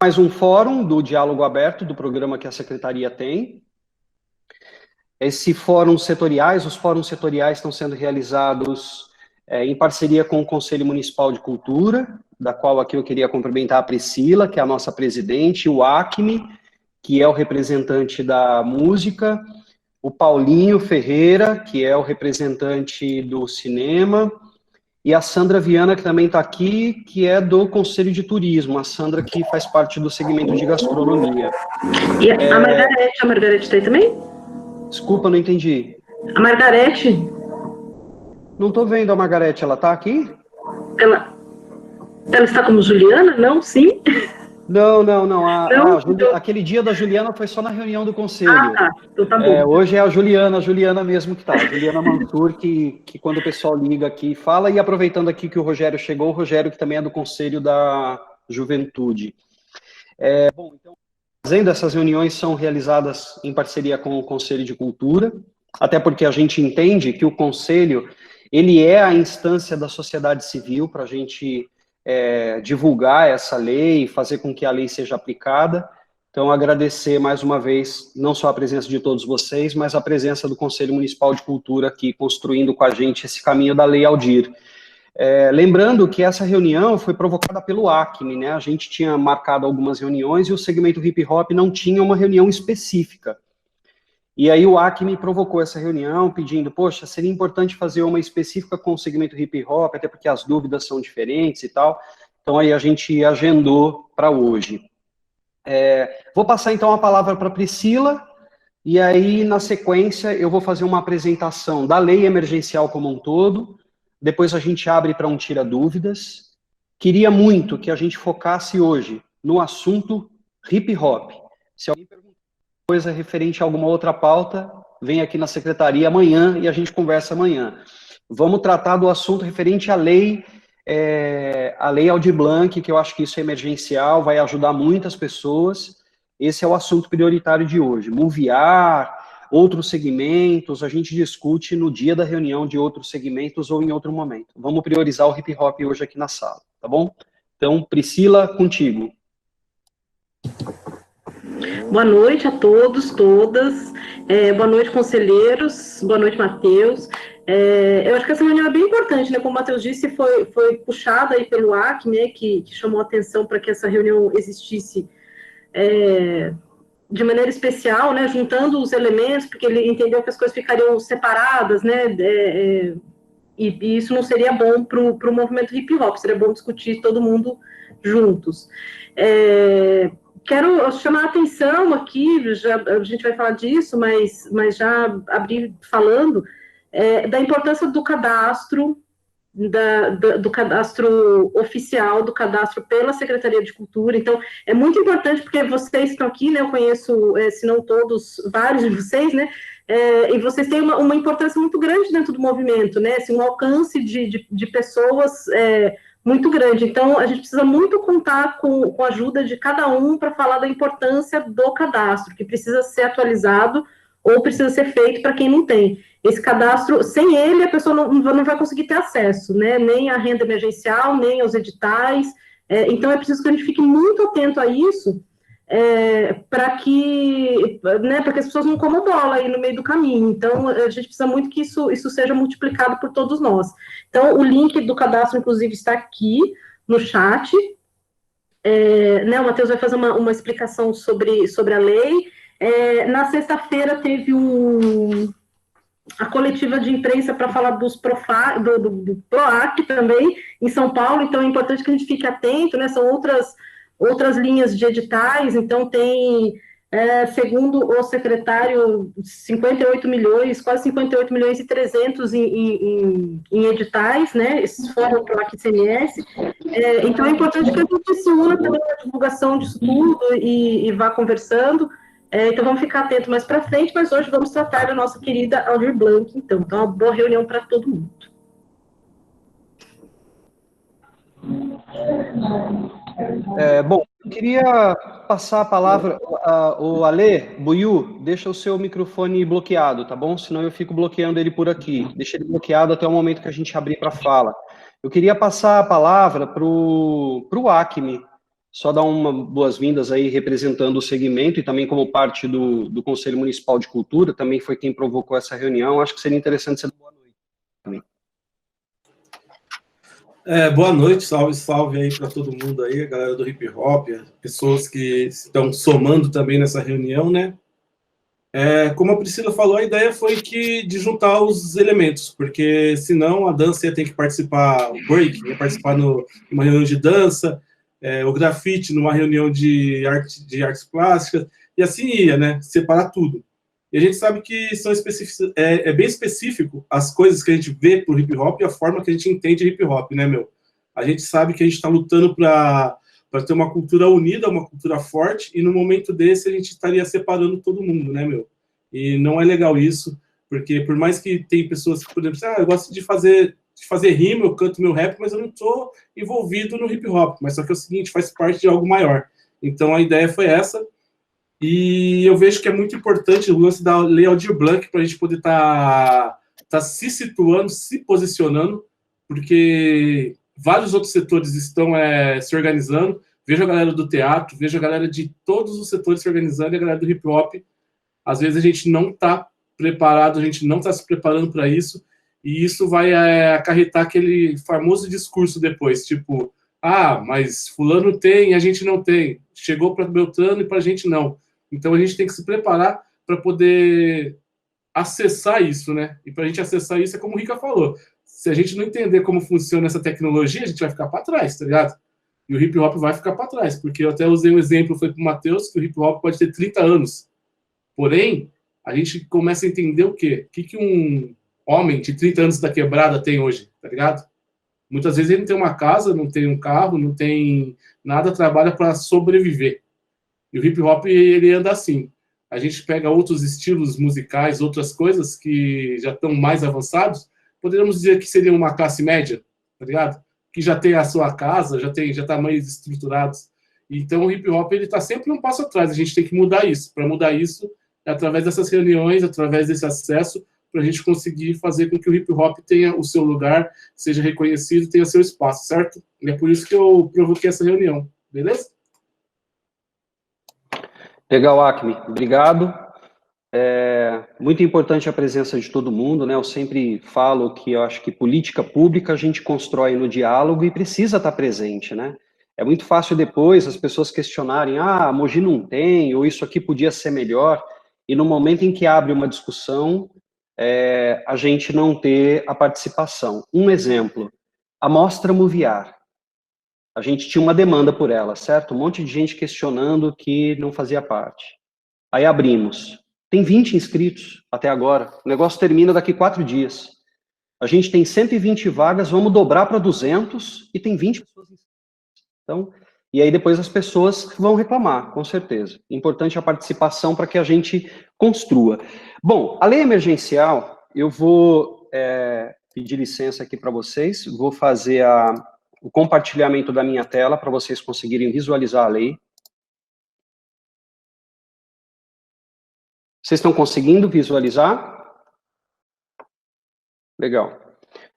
mais um fórum do Diálogo Aberto, do programa que a Secretaria tem. Esse fórum setoriais, os fóruns setoriais estão sendo realizados em parceria com o Conselho Municipal de Cultura, da qual aqui eu queria cumprimentar a Priscila, que é a nossa presidente, o Acme, que é o representante da música, o Paulinho Ferreira, que é o representante do cinema, e a Sandra Viana, que também está aqui, que é do Conselho de Turismo, a Sandra que faz parte do segmento de gastronomia. E a Margarete está aí também? Desculpa, não entendi. A Margarete? Não estou vendo a Margarete, ela está aqui? Ela está como Juliana? Não? Sim? Não. Aquele dia da Juliana foi só na reunião do conselho. Ah, tá. Então tá bom. Hoje é a Juliana mesmo que está. A Juliana Mansur, que quando o pessoal liga aqui fala, e aproveitando aqui que o Rogério chegou, o Rogério que também é do Conselho da Juventude. Bom, então, fazendo essas reuniões são realizadas em parceria com o Conselho de Cultura, até porque a gente entende que o Conselho, ele é a instância da sociedade civil para a gente divulgar essa lei, fazer com que a lei seja aplicada. Então, agradecer mais uma vez, não só a presença de todos vocês, mas a presença do Conselho Municipal de Cultura aqui, construindo com a gente esse caminho da Lei Aldir. Lembrando que essa reunião foi provocada pelo Acme, né? A gente tinha marcado algumas reuniões e o segmento hip hop não tinha uma reunião específica. E aí o Acme provocou essa reunião, pedindo, poxa, seria importante fazer uma específica com o segmento hip hop, até porque as dúvidas são diferentes e tal. Então aí a gente agendou para hoje. Vou passar então a palavra para a Priscila, e aí na sequência eu vou fazer uma apresentação da lei emergencial como um todo, depois a gente abre para um tira dúvidas. Queria muito que a gente focasse hoje no assunto hip hop. Se alguém perguntar coisa referente a alguma outra pauta, vem aqui na secretaria amanhã e a gente conversa amanhã. Vamos tratar do assunto referente à lei, a Lei Aldir Blanc, que eu acho que isso é emergencial, vai ajudar muitas pessoas. Esse é o assunto prioritário de hoje. Moviar, outros segmentos, a gente discute no dia da reunião de outros segmentos ou em outro momento. Vamos priorizar o hip hop hoje aqui na sala, tá bom? Então, Priscila, contigo. Boa noite a todos, todas. Boa noite, conselheiros. Boa noite, Matheus. Eu acho que essa reunião é bem importante, né? Como o Matheus disse, foi puxada aí pelo Acme, né? Que chamou a atenção para que essa reunião existisse de maneira especial, né? Juntando os elementos, porque ele entendeu que as coisas ficariam separadas, né? E isso não seria bom para o movimento hip hop, seria bom discutir todo mundo juntos. Quero chamar a atenção aqui, a gente vai falar disso, mas já abrir falando da importância do cadastro, do cadastro oficial, do cadastro pela Secretaria de Cultura. Então, é muito importante, porque vocês estão aqui, né, eu conheço, se não todos, vários de vocês, né, e vocês têm uma importância muito grande dentro do movimento, né, assim, um alcance de pessoas muito grande. Então, a gente precisa muito contar com a ajuda de cada um para falar da importância do cadastro, que precisa ser atualizado ou precisa ser feito para quem não tem. Esse cadastro, sem ele, a pessoa não vai conseguir ter acesso, né? Nem à renda emergencial, nem aos editais. Então, é preciso que a gente fique muito atento a isso, para que as pessoas não comam bola aí no meio do caminho. Então, a gente precisa muito que isso seja multiplicado por todos nós. Então, o link do cadastro, inclusive, está aqui no chat. O Matheus vai fazer uma explicação sobre a lei. Na sexta-feira teve a coletiva de imprensa para falar do PROAC também, em São Paulo. Então, é importante que a gente fique atento, né? São outras linhas de editais. Então, tem, segundo o secretário, 58 milhões, quase 58 milhões e 300 em editais, né? Esses foram o PROAC CMS. Então, é importante que a gente se una também na divulgação disso tudo e vá conversando. Então, vamos ficar atentos mais para frente, mas hoje vamos tratar da nossa querida Aldir Blanc, então. Então, uma boa reunião para todo mundo. Bom, eu queria passar a palavra, o Ale, Buiu, deixa o seu microfone bloqueado, tá bom? Senão eu fico bloqueando ele por aqui. Deixa ele bloqueado até o momento que a gente abrir para fala. Eu queria passar a palavra para o Acme, Só dar uma boas-vindas aí, representando o segmento e também como parte do Conselho Municipal de Cultura, também foi quem provocou essa reunião. Acho que seria interessante você dar boa noite também. Boa noite, salve, salve aí para todo mundo aí, a galera do hip hop, pessoas que estão somando também nessa reunião, né? Como a Priscila falou, a ideia foi de juntar os elementos, porque senão a dança ia ter que participar, o break ia participar numa reunião de dança, o grafite numa reunião de artes plásticas, e assim ia, né? Separar tudo. E a gente sabe que é bem específico as coisas que a gente vê pro hip hop e a forma que a gente entende hip hop, né, meu? A gente sabe que a gente está lutando para ter uma cultura unida, uma cultura forte, e no momento desse a gente estaria separando todo mundo, né, meu? E não é legal isso, porque por mais que tem pessoas que, por exemplo, eu gosto de fazer rima, eu canto meu rap, mas eu não estou envolvido no hip hop, mas só que é o seguinte, faz parte de algo maior. Então a ideia foi essa, e eu vejo que é muito importante o lance da Lei Aldir Blanc para a gente poder tá se situando, se posicionando, porque vários outros setores estão se organizando. Vejo a galera do teatro, vejo a galera de todos os setores se organizando, e a galera do hip hop. Às vezes a gente não está preparado, a gente não está se preparando para isso, e isso vai acarretar aquele famoso discurso depois, tipo, mas fulano tem e a gente não tem. Chegou para Beltrano e para a gente não. Então a gente tem que se preparar para poder acessar isso, né? E para a gente acessar isso é como o Rica falou. Se a gente não entender como funciona essa tecnologia, a gente vai ficar para trás, tá ligado? E o hip hop vai ficar para trás, porque eu até usei um exemplo, foi para o Matheus, que o hip hop pode ter 30 anos. Porém, a gente começa a entender o quê? O que um homem de 30 anos da quebrada tem hoje, tá ligado? Muitas vezes ele não tem uma casa, não tem um carro, não tem nada, trabalha para sobreviver. E o hip hop, ele anda assim. A gente pega outros estilos musicais, outras coisas que já estão mais avançados, poderíamos dizer que seria uma classe média, tá ligado? Que já tem a sua casa, já está mais estruturados. Então o hip hop, ele está sempre um passo atrás, a gente tem que mudar isso. Para mudar isso, é através dessas reuniões, através desse acesso, para a gente conseguir fazer com que o hip hop tenha o seu lugar, seja reconhecido, tenha seu espaço, certo? E é por isso que eu provoquei essa reunião, beleza? Legal, Acme. Obrigado. Muito importante a presença de todo mundo, né? Eu sempre falo que eu acho que política pública a gente constrói no diálogo e precisa estar presente, né? É muito fácil depois as pessoas questionarem, Mogi não tem, ou isso aqui podia ser melhor, e no momento em que abre uma discussão, a gente não ter a participação. Um exemplo, a Mostra Moviar. A gente tinha uma demanda por ela, certo? Um monte de gente questionando que não fazia parte. Aí abrimos. Tem 20 inscritos até agora. O negócio termina daqui 4 dias. A gente tem 120 vagas, vamos dobrar para 200 e tem 20 pessoas inscritas. Então, e aí depois as pessoas vão reclamar, com certeza. Importante a participação para que a gente construa. Bom, a lei emergencial, eu vou pedir licença aqui para vocês, vou fazer o compartilhamento da minha tela para vocês conseguirem visualizar a lei. Vocês estão conseguindo visualizar? Legal.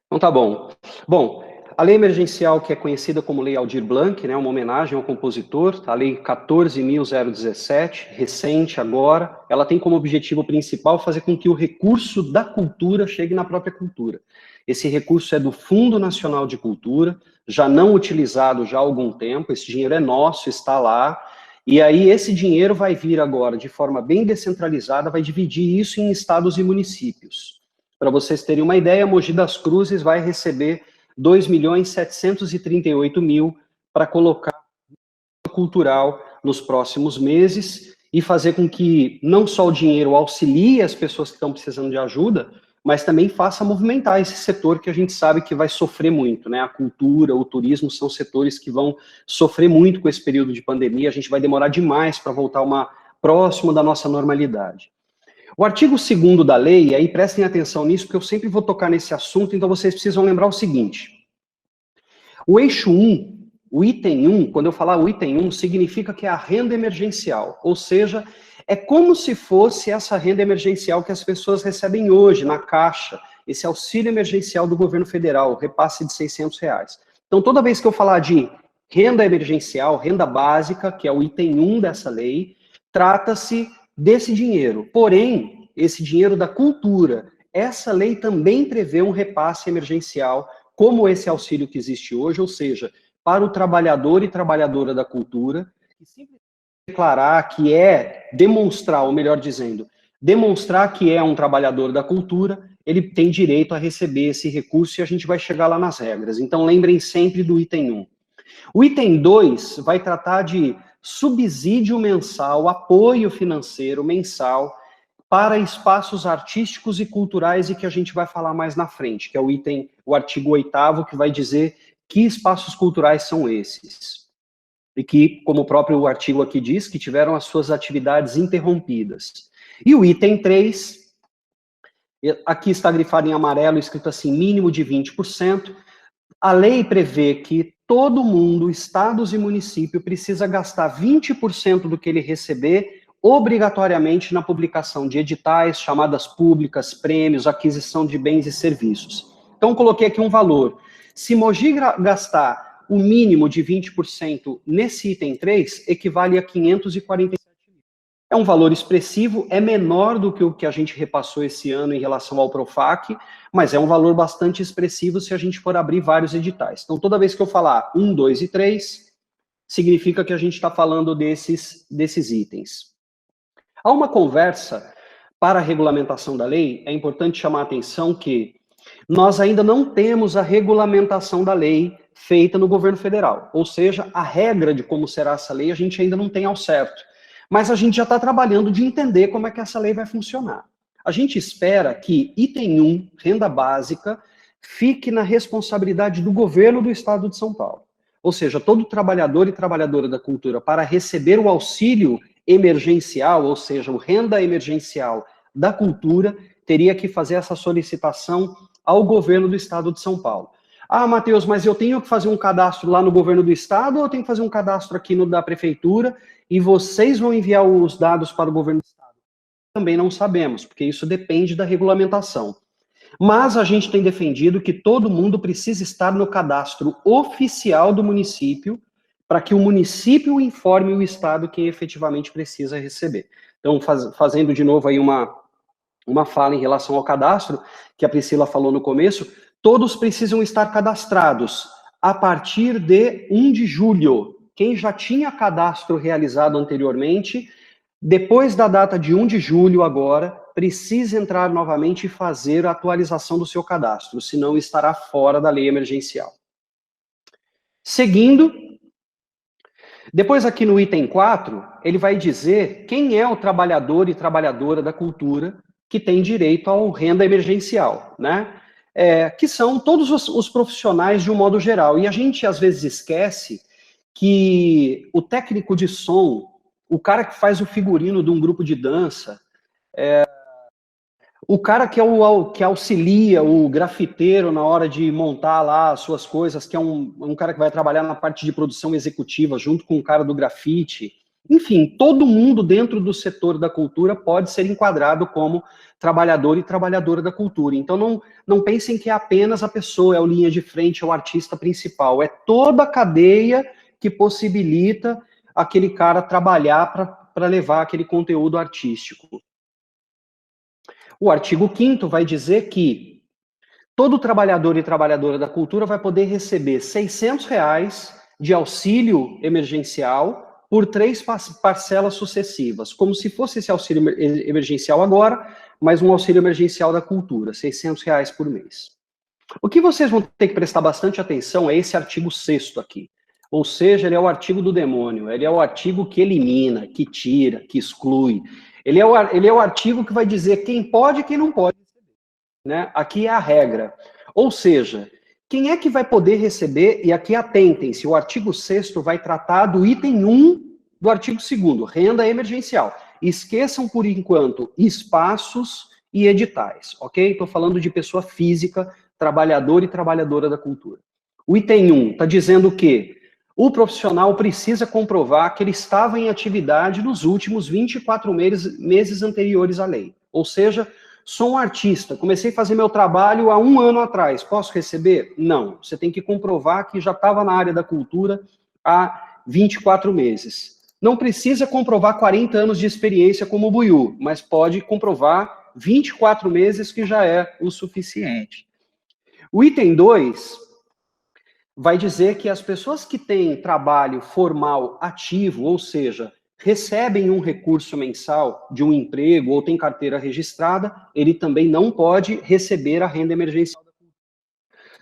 Então tá bom. Bom, a lei emergencial, que é conhecida como Lei Aldir Blanc, né, uma homenagem ao compositor, a Lei 14.017, recente agora, ela tem como objetivo principal fazer com que o recurso da cultura chegue na própria cultura. Esse recurso é do Fundo Nacional de Cultura, já não utilizado já há algum tempo, esse dinheiro é nosso, está lá, e aí esse dinheiro vai vir agora de forma bem descentralizada, vai dividir isso em estados e municípios. Para vocês terem uma ideia, Mogi das Cruzes vai receber 2.738.000 para colocar cultural nos próximos meses e fazer com que não só o dinheiro auxilie as pessoas que estão precisando de ajuda, mas também faça movimentar esse setor que a gente sabe que vai sofrer muito, né? A cultura, o turismo são setores que vão sofrer muito com esse período de pandemia, a gente vai demorar demais para voltar próximo da nossa normalidade. O artigo 2º da lei, e aí prestem atenção nisso, porque eu sempre vou tocar nesse assunto, então vocês precisam lembrar o seguinte. O eixo 1, o item 1, quando eu falar o item 1, significa que é a renda emergencial, ou seja, é como se fosse essa renda emergencial que as pessoas recebem hoje na Caixa, esse auxílio emergencial do governo federal, o repasse de R$600. Então, toda vez que eu falar de Renda emergencial, renda básica, que é o item 1 dessa lei, trata-se desse dinheiro. Porém, esse dinheiro da cultura, essa lei também prevê um repasse emergencial, como esse auxílio que existe hoje, ou seja, para o trabalhador e trabalhadora da cultura, que simplesmente declarar que é demonstrar, ou melhor dizendo, demonstrar que é um trabalhador da cultura, ele tem direito a receber esse recurso e a gente vai chegar lá nas regras. Então, lembrem sempre do item 1. O item 2 vai tratar de subsídio mensal, apoio financeiro mensal para espaços artísticos e culturais, e que a gente vai falar mais na frente, que é o artigo 8º, que vai dizer que espaços culturais são esses. E que, como o próprio artigo aqui diz, que tiveram as suas atividades interrompidas. E o item 3, aqui está grifado em amarelo, escrito assim, mínimo de 20%. A lei prevê que todo mundo, estados e município, precisa gastar 20% do que ele receber obrigatoriamente na publicação de editais, chamadas públicas, prêmios, aquisição de bens e serviços. Então, coloquei aqui um valor. Se Mogi gastar o mínimo de 20% nesse item 3, equivale a 547 mil. É um valor expressivo, é menor do que o que a gente repassou esse ano em relação ao Profac, mas é um valor bastante expressivo se a gente for abrir vários editais. Então, toda vez que eu falar 1, 2 e 3, significa que a gente está falando desses itens. Há uma conversa para a regulamentação da lei, é importante chamar a atenção que nós ainda não temos a regulamentação da lei feita no governo federal, ou seja, a regra de como será essa lei a gente ainda não tem ao certo, mas a gente já está trabalhando de entender como é que essa lei vai funcionar. A gente espera que item 1, renda básica, fique na responsabilidade do governo do estado de São Paulo, ou seja, todo trabalhador e trabalhadora da cultura, para receber o auxílio emergencial, ou seja, o renda emergencial da cultura, teria que fazer essa solicitação ao governo do estado de São Paulo. Ah, Matheus, mas eu tenho que fazer um cadastro lá no governo do estado ou eu tenho que fazer um cadastro aqui no da prefeitura e vocês vão enviar os dados para o governo do estado? Também não sabemos, porque isso depende da regulamentação. Mas a gente tem defendido que todo mundo precisa estar no cadastro oficial do município para que o município informe o estado quem efetivamente precisa receber. Então, fazendo de novo aí uma fala em relação ao cadastro, que a Priscila falou no começo, todos precisam estar cadastrados a partir de 1 de julho. Quem já tinha cadastro realizado anteriormente, depois da data de 1 de julho agora, precisa entrar novamente e fazer a atualização do seu cadastro, senão estará fora da lei emergencial. Seguindo, depois aqui no item 4, ele vai dizer quem é o trabalhador e trabalhadora da cultura que tem direito ao renda emergencial, né? Que são todos os profissionais de um modo geral. E a gente, às vezes, esquece que o técnico de som, o cara que faz o figurino de um grupo de dança, o cara que auxilia o grafiteiro na hora de montar lá as suas coisas, que é um cara que vai trabalhar na parte de produção executiva junto com o cara do grafite. Enfim, todo mundo dentro do setor da cultura pode ser enquadrado como trabalhador e trabalhadora da cultura. Então, não pensem que é apenas a pessoa, é o linha de frente, é o artista principal. É toda a cadeia que possibilita aquele cara trabalhar para levar aquele conteúdo artístico. O artigo 5º vai dizer que todo trabalhador e trabalhadora da cultura vai poder receber R$600 de auxílio emergencial por 3 parcelas sucessivas, como se fosse esse auxílio emergencial agora, mas um auxílio emergencial da cultura, R$600 por mês. O que vocês vão ter que prestar bastante atenção é esse artigo 6º aqui. Ou seja, ele é o artigo do demônio, ele é o artigo que elimina, que tira, que exclui. Ele é o artigo que vai dizer quem pode e quem não pode receber, né? Aqui é a regra. Ou seja, quem é que vai poder receber, e aqui atentem-se, o artigo 6º vai tratar do item 1 do artigo 2º, renda emergencial. Esqueçam, por enquanto, espaços e editais, ok? Estou falando de pessoa física, trabalhador e trabalhadora da cultura. O item 1 está dizendo que o profissional precisa comprovar que ele estava em atividade nos últimos 24 meses anteriores à lei. Ou seja, sou um artista, comecei a fazer meu trabalho há 1 ano atrás, posso receber? Não. Você tem que comprovar que já estava na área da cultura a 24 meses. Não precisa comprovar 40 anos de experiência como o Buiú, mas pode comprovar 24 meses, que já é o suficiente. O item 2 vai dizer que as pessoas que têm trabalho formal ativo, ou seja, recebem um recurso mensal de um emprego ou tem carteira registrada, ele também não pode receber a renda emergencial.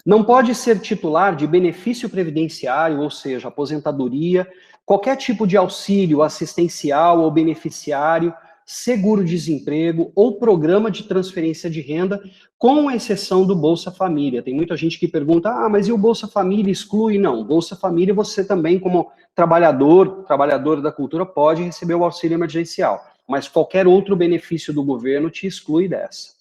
Não pode ser titular de benefício previdenciário, ou seja, aposentadoria, qualquer tipo de auxílio assistencial ou beneficiário, seguro-desemprego ou programa de transferência de renda, com exceção do Bolsa Família. Tem muita gente que pergunta, mas e o Bolsa Família exclui? Não, Bolsa Família você também, como trabalhador da cultura, pode receber o auxílio emergencial, mas qualquer outro benefício do governo te exclui dessa.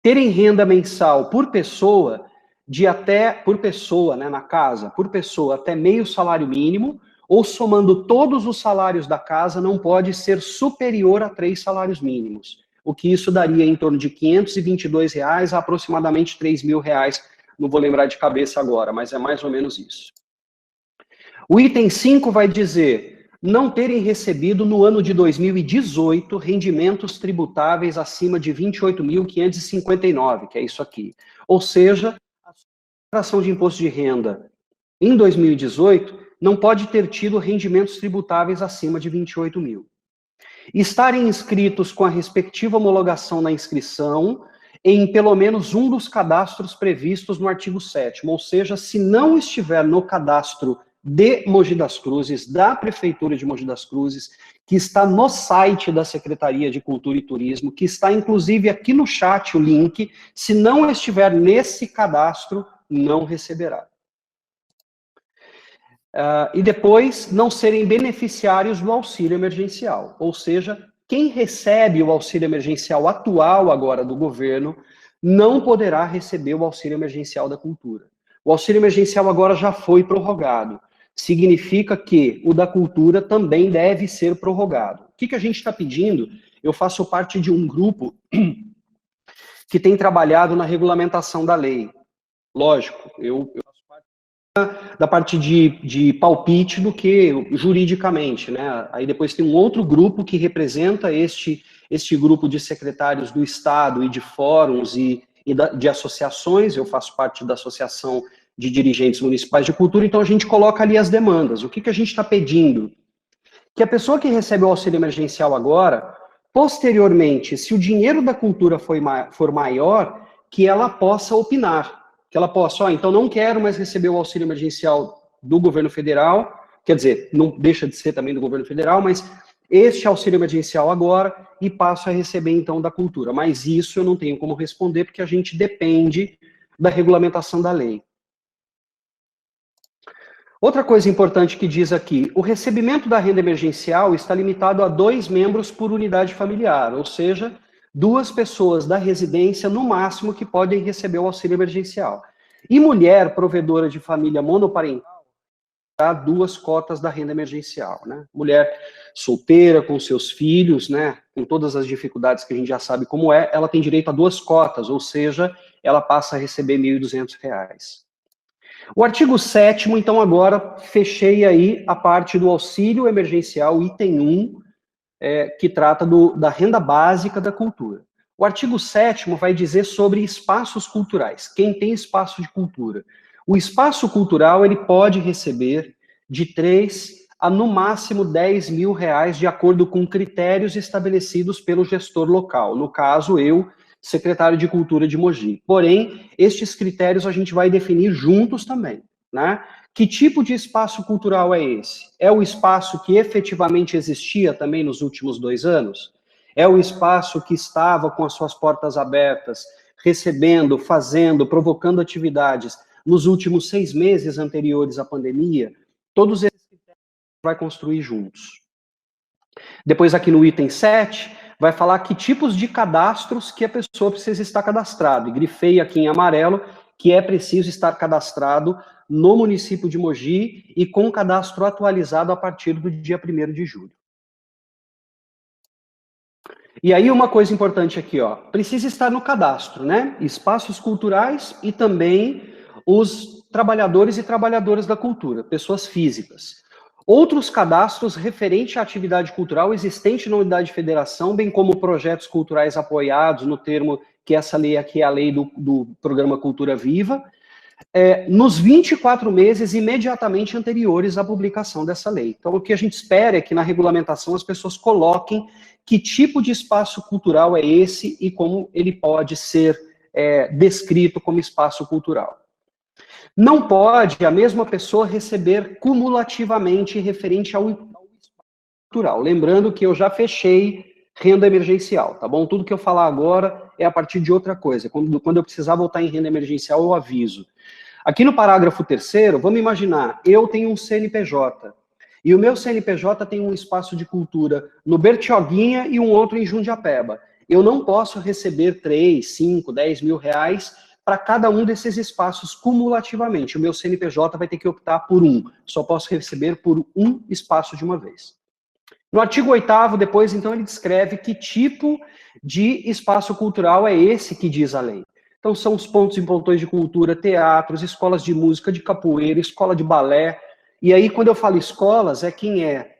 Terem renda mensal por pessoa, na casa, por pessoa até meio salário mínimo, ou somando todos os salários da casa, não pode ser superior a 3 salários mínimos. O que isso daria em torno de R$ 522 a aproximadamente R$ 3.000. Não vou lembrar de cabeça agora, mas é mais ou menos isso. O item 5 vai dizer não terem recebido no ano de 2018 rendimentos tributáveis acima de 28.559, que é isso aqui. Ou seja, a declaração de imposto de renda em 2018 não pode ter tido rendimentos tributáveis acima de 28 mil. Estarem inscritos com a respectiva homologação na inscrição em pelo menos um dos cadastros previstos no artigo 7º, ou seja, se não estiver no cadastro de Mogi das Cruzes, da Prefeitura de Mogi das Cruzes, que está no site da Secretaria de Cultura e Turismo, que está inclusive aqui no chat o link, se não estiver nesse cadastro, não receberá. E depois, não serem beneficiários do auxílio emergencial. Ou seja, quem recebe o auxílio emergencial atual agora do governo, não poderá receber o auxílio emergencial da cultura. O auxílio emergencial agora já foi prorrogado. Significa que o da cultura também deve ser prorrogado. O que a gente está pedindo? Eu faço parte de um grupo que tem trabalhado na regulamentação da lei. Lógico, eu da parte de palpite do que juridicamente, né? Aí depois tem um outro grupo que representa este grupo de secretários do Estado e de fóruns e de associações. Eu faço parte da Associação de Dirigentes Municipais de Cultura, então a gente coloca ali as demandas. O que a gente está pedindo? Que a pessoa que recebe o auxílio emergencial agora, posteriormente, se o dinheiro da cultura for maior, que ela possa opinar. Que ela possa, então não quero mais receber o auxílio emergencial do governo federal, quer dizer, não deixa de ser também do governo federal, mas este auxílio emergencial agora e passo a receber então da cultura. Mas isso eu não tenho como responder, porque a gente depende da regulamentação da lei. Outra coisa importante que diz aqui, o recebimento da renda emergencial está limitado a 2 membros por unidade familiar, ou seja, 2 pessoas da residência, no máximo, que podem receber o auxílio emergencial. E mulher provedora de família monoparental, dá 2 cotas da renda emergencial, né? Mulher solteira, com seus filhos, né? Com todas as dificuldades que a gente já sabe como é, ela tem direito a 2 cotas, ou seja, ela passa a receber R$ 1.200. O artigo 7º, então, agora, fechei aí a parte do auxílio emergencial, item 1, que trata da renda básica da cultura. O artigo 7º vai dizer sobre espaços culturais, quem tem espaço de cultura. O espaço cultural, ele pode receber de 3 a, no máximo, R$ 10.000, de acordo com critérios estabelecidos pelo gestor local. No caso, eu, secretário de Cultura de Mogi. Porém, estes critérios a gente vai definir juntos também, né? Que tipo de espaço cultural é esse? É o espaço que efetivamente existia também nos últimos 2 anos? É o espaço que estava com as suas portas abertas, recebendo, fazendo, provocando atividades nos últimos 6 meses anteriores à pandemia? Todos esses critérios a gente vai construir juntos. Depois, aqui no item 7, vai falar que tipos de cadastros que a pessoa precisa estar cadastrado. E grifei aqui em amarelo que é preciso estar cadastrado no município de Mogi e com cadastro atualizado a partir do dia 1º de julho. E aí uma coisa importante aqui, ó, precisa estar no cadastro, né? Espaços culturais e também os trabalhadores e trabalhadoras da cultura, pessoas físicas. Outros cadastros referentes à atividade cultural existente na unidade de federação, bem como projetos culturais apoiados no termo que essa lei aqui é a lei do Programa Cultura Viva, nos 24 meses imediatamente anteriores à publicação dessa lei. Então, o que a gente espera é que na regulamentação as pessoas coloquem que tipo de espaço cultural é esse e como ele pode ser descrito como espaço cultural. Não pode a mesma pessoa receber cumulativamente referente ao espaço cultural. Lembrando que eu já fechei renda emergencial, tá bom? Tudo que eu falar agora é a partir de outra coisa. Quando eu precisar voltar em renda emergencial, eu aviso. Aqui no parágrafo 3º, vamos imaginar, eu tenho um CNPJ, e o meu CNPJ tem um espaço de cultura no Bertioguinha e um outro em Jundiapeba. Eu não posso receber 3, 5, 10 mil reais para cada um desses espaços cumulativamente. O meu CNPJ vai ter que optar por um. Só posso receber por um espaço de uma vez. No artigo 8º, depois, então, ele descreve que tipo de espaço cultural é esse que diz a lei. Então, são os pontos e pontões de cultura, teatros, escolas de música, de capoeira, escola de balé. E aí, quando eu falo escolas, é quem é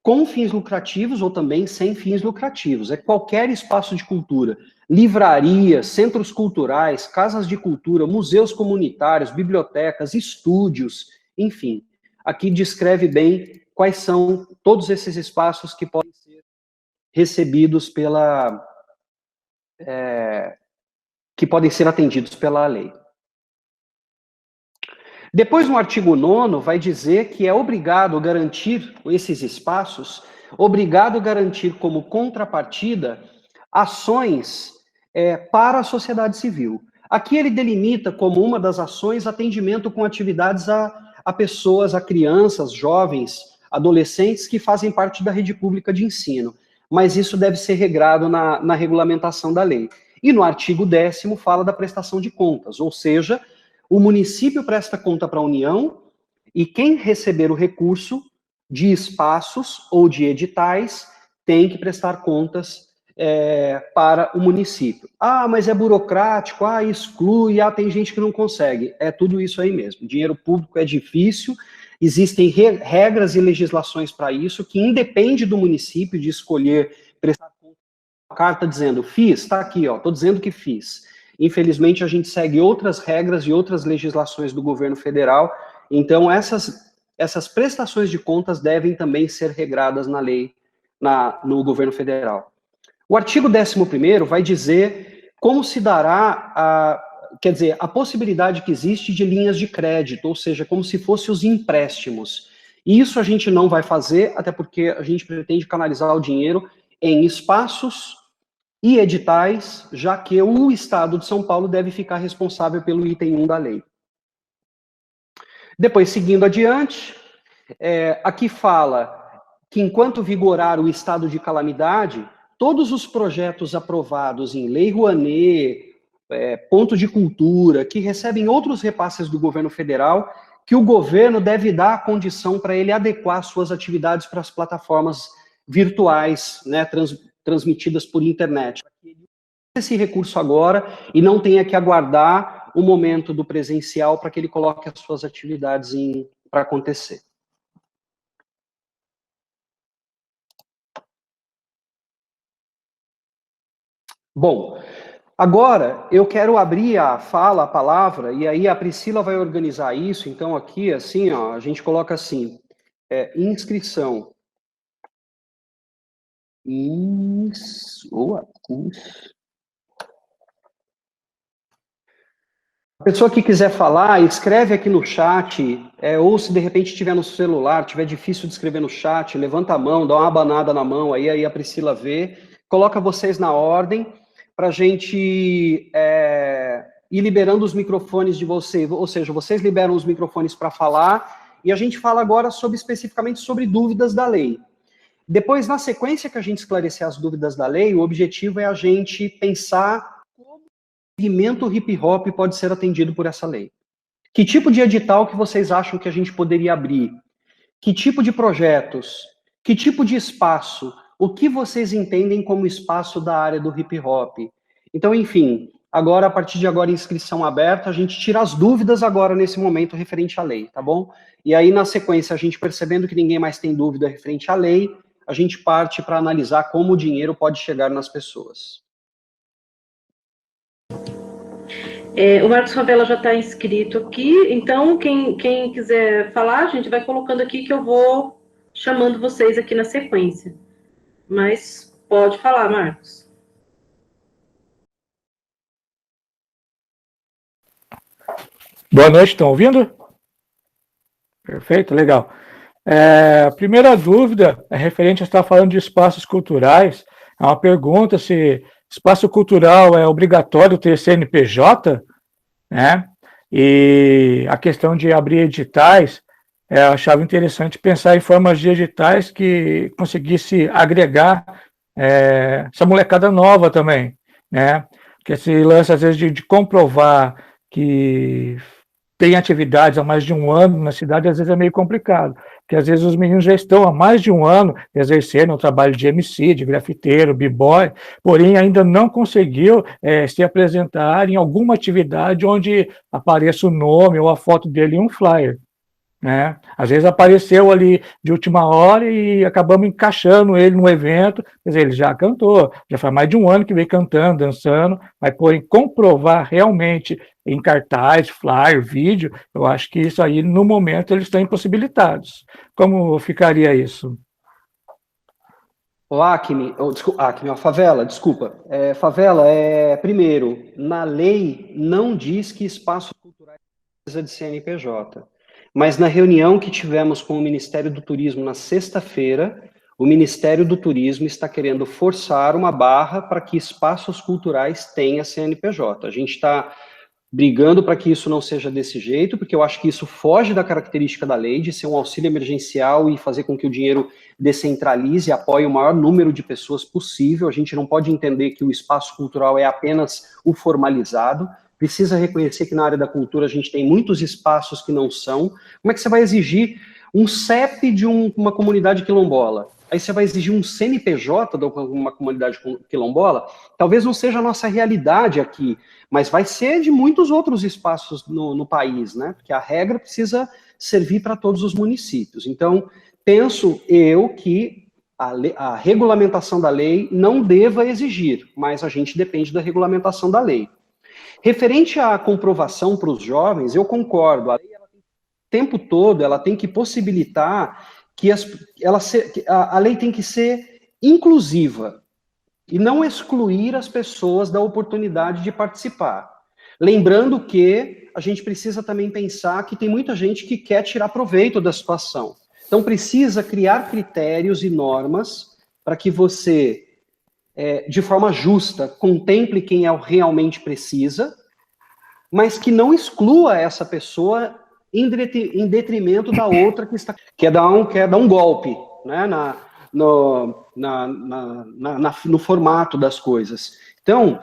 com fins lucrativos ou também sem fins lucrativos. É qualquer espaço de cultura. Livrarias, centros culturais, casas de cultura, museus comunitários, bibliotecas, estúdios, enfim. Aqui descreve bem quais são todos esses espaços que podem ser recebidos que podem ser atendidos pela lei. Depois, no artigo 9º, vai dizer que é obrigado garantir esses espaços, obrigado a garantir como contrapartida ações para a sociedade civil. Aqui ele delimita como uma das ações atendimento com atividades a pessoas, a crianças, jovens, adolescentes que fazem parte da rede pública de ensino. Mas isso deve ser regrado na regulamentação da lei. E no artigo 10º fala da prestação de contas, ou seja, o município presta conta para a União e quem receber o recurso de espaços ou de editais tem que prestar contas para o município. Ah, mas é burocrático, exclui, tem gente que não consegue. É tudo isso aí mesmo. Dinheiro público é difícil, existem regras e legislações para isso, que independe do município de escolher prestar conta. A carta dizendo, fiz, está aqui, estou dizendo que fiz. Infelizmente, a gente segue outras regras e outras legislações do governo federal, então essas prestações de contas devem também ser regradas na lei, no governo federal. O artigo 11º vai dizer como se dará a possibilidade que existe de linhas de crédito, ou seja, como se fossem os empréstimos. E isso a gente não vai fazer, até porque a gente pretende canalizar o dinheiro em espaços e editais, já que o Estado de São Paulo deve ficar responsável pelo item 1 da lei. Depois, seguindo adiante, aqui fala que enquanto vigorar o estado de calamidade, todos os projetos aprovados em Lei Rouanet, Ponto de Cultura, que recebem outros repasses do governo federal, que o governo deve dar a condição para ele adequar suas atividades para as plataformas virtuais, né, transmitidas por internet. Esse recurso agora e não tenha que aguardar o momento do presencial para que ele coloque as suas atividades para acontecer. Bom, agora eu quero abrir a palavra, e aí a Priscila vai organizar isso, então aqui, assim, a gente coloca assim, inscrição. A pessoa que quiser falar, escreve aqui no chat, ou se de repente estiver no celular, tiver difícil de escrever no chat, levanta a mão, dá uma abanada na mão, aí a Priscila vê, coloca vocês na ordem, para a gente ir liberando os microfones de vocês, ou seja, vocês liberam os microfones para falar, e a gente fala agora especificamente sobre dúvidas da lei. Depois, na sequência que a gente esclarecer as dúvidas da lei, o objetivo é a gente pensar como o segmento hip-hop pode ser atendido por essa lei. Que tipo de edital que vocês acham que a gente poderia abrir? Que tipo de projetos? Que tipo de espaço? O que vocês entendem como espaço da área do hip-hop? Então, enfim, Agora, a partir de agora, inscrição aberta, a gente tira as dúvidas agora, nesse momento, referente à lei, tá bom? E aí, na sequência, a gente percebendo que ninguém mais tem dúvida referente à lei, a gente parte para analisar como o dinheiro pode chegar nas pessoas. O Marcos Favela já está inscrito aqui, então quem quiser falar, a gente vai colocando aqui que eu vou chamando vocês aqui na sequência. Mas pode falar, Marcos. Boa noite, estão ouvindo? Perfeito, legal. A primeira dúvida é referente a estar falando de espaços culturais. É uma pergunta se espaço cultural é obrigatório ter CNPJ, né? E a questão de abrir editais, eu achava interessante pensar em formas de editais que conseguisse agregar essa molecada nova também, né? Porque esse lance, às vezes, de comprovar que tem atividades há mais de um ano na cidade, às vezes é meio complicado, porque às vezes os meninos já estão há mais de um ano exercendo o trabalho de MC, de grafiteiro, b-boy, porém ainda não conseguiu se apresentar em alguma atividade onde apareça o nome ou a foto dele em um flyer, né? Às vezes apareceu ali de última hora e acabamos encaixando ele no evento, quer dizer, ele já cantou, já faz mais de um ano que vem cantando, dançando, mas porém comprovar realmente em cartaz, flyer, vídeo, eu acho que isso aí, no momento, eles estão impossibilitados. Como ficaria isso? Favela, desculpa. Favela, primeiro, na lei não diz que espaço cultural precisa de CNPJ. Mas na reunião que tivemos com o Ministério do Turismo na sexta-feira, o Ministério do Turismo está querendo forçar uma barra para que espaços culturais tenham CNPJ. A gente está brigando para que isso não seja desse jeito, porque eu acho que isso foge da característica da lei, de ser um auxílio emergencial e fazer com que o dinheiro descentralize e apoie o maior número de pessoas possível. A gente não pode entender que o espaço cultural é apenas o formalizado. Precisa reconhecer que na área da cultura a gente tem muitos espaços que não são. Como é que você vai exigir um CEP de uma comunidade quilombola? Aí você vai exigir um CNPJ de uma comunidade quilombola? Talvez não seja a nossa realidade aqui, mas vai ser de muitos outros espaços no país, né? Porque a regra precisa servir para todos os municípios. Então, penso eu que a regulamentação da lei não deva exigir, mas a gente depende da regulamentação da lei. Referente à comprovação para os jovens, eu concordo. A lei, o tempo todo, ela tem que possibilitar que a lei tem que ser inclusiva e não excluir as pessoas da oportunidade de participar. Lembrando que a gente precisa também pensar que tem muita gente que quer tirar proveito da situação. Então, precisa criar critérios e normas para que você, de forma justa, contemple quem realmente precisa, mas que não exclua essa pessoa em detrimento da outra que quer dar um golpe, né, no formato das coisas. Então,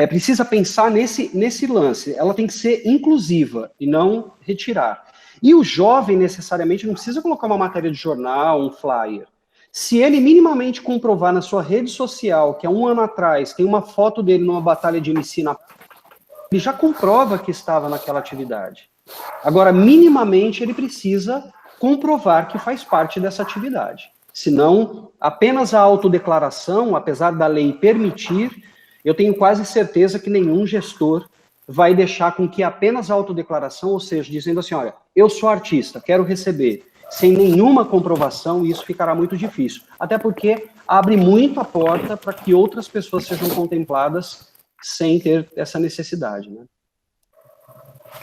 precisa pensar nesse lance. Ela tem que ser inclusiva e não retirar. E o jovem, necessariamente, não precisa colocar uma matéria de jornal, um flyer. Se ele minimamente comprovar na sua rede social que há um ano atrás tem uma foto dele numa batalha de MC, ele já comprova que estava naquela atividade. Agora, minimamente, ele precisa comprovar que faz parte dessa atividade. Senão, apenas a autodeclaração, apesar da lei permitir, eu tenho quase certeza que nenhum gestor vai deixar com que apenas a autodeclaração, ou seja, dizendo assim, olha, eu sou artista, quero receber, sem nenhuma comprovação, isso ficará muito difícil. Até porque abre muito a porta para que outras pessoas sejam contempladas sem ter essa necessidade, né?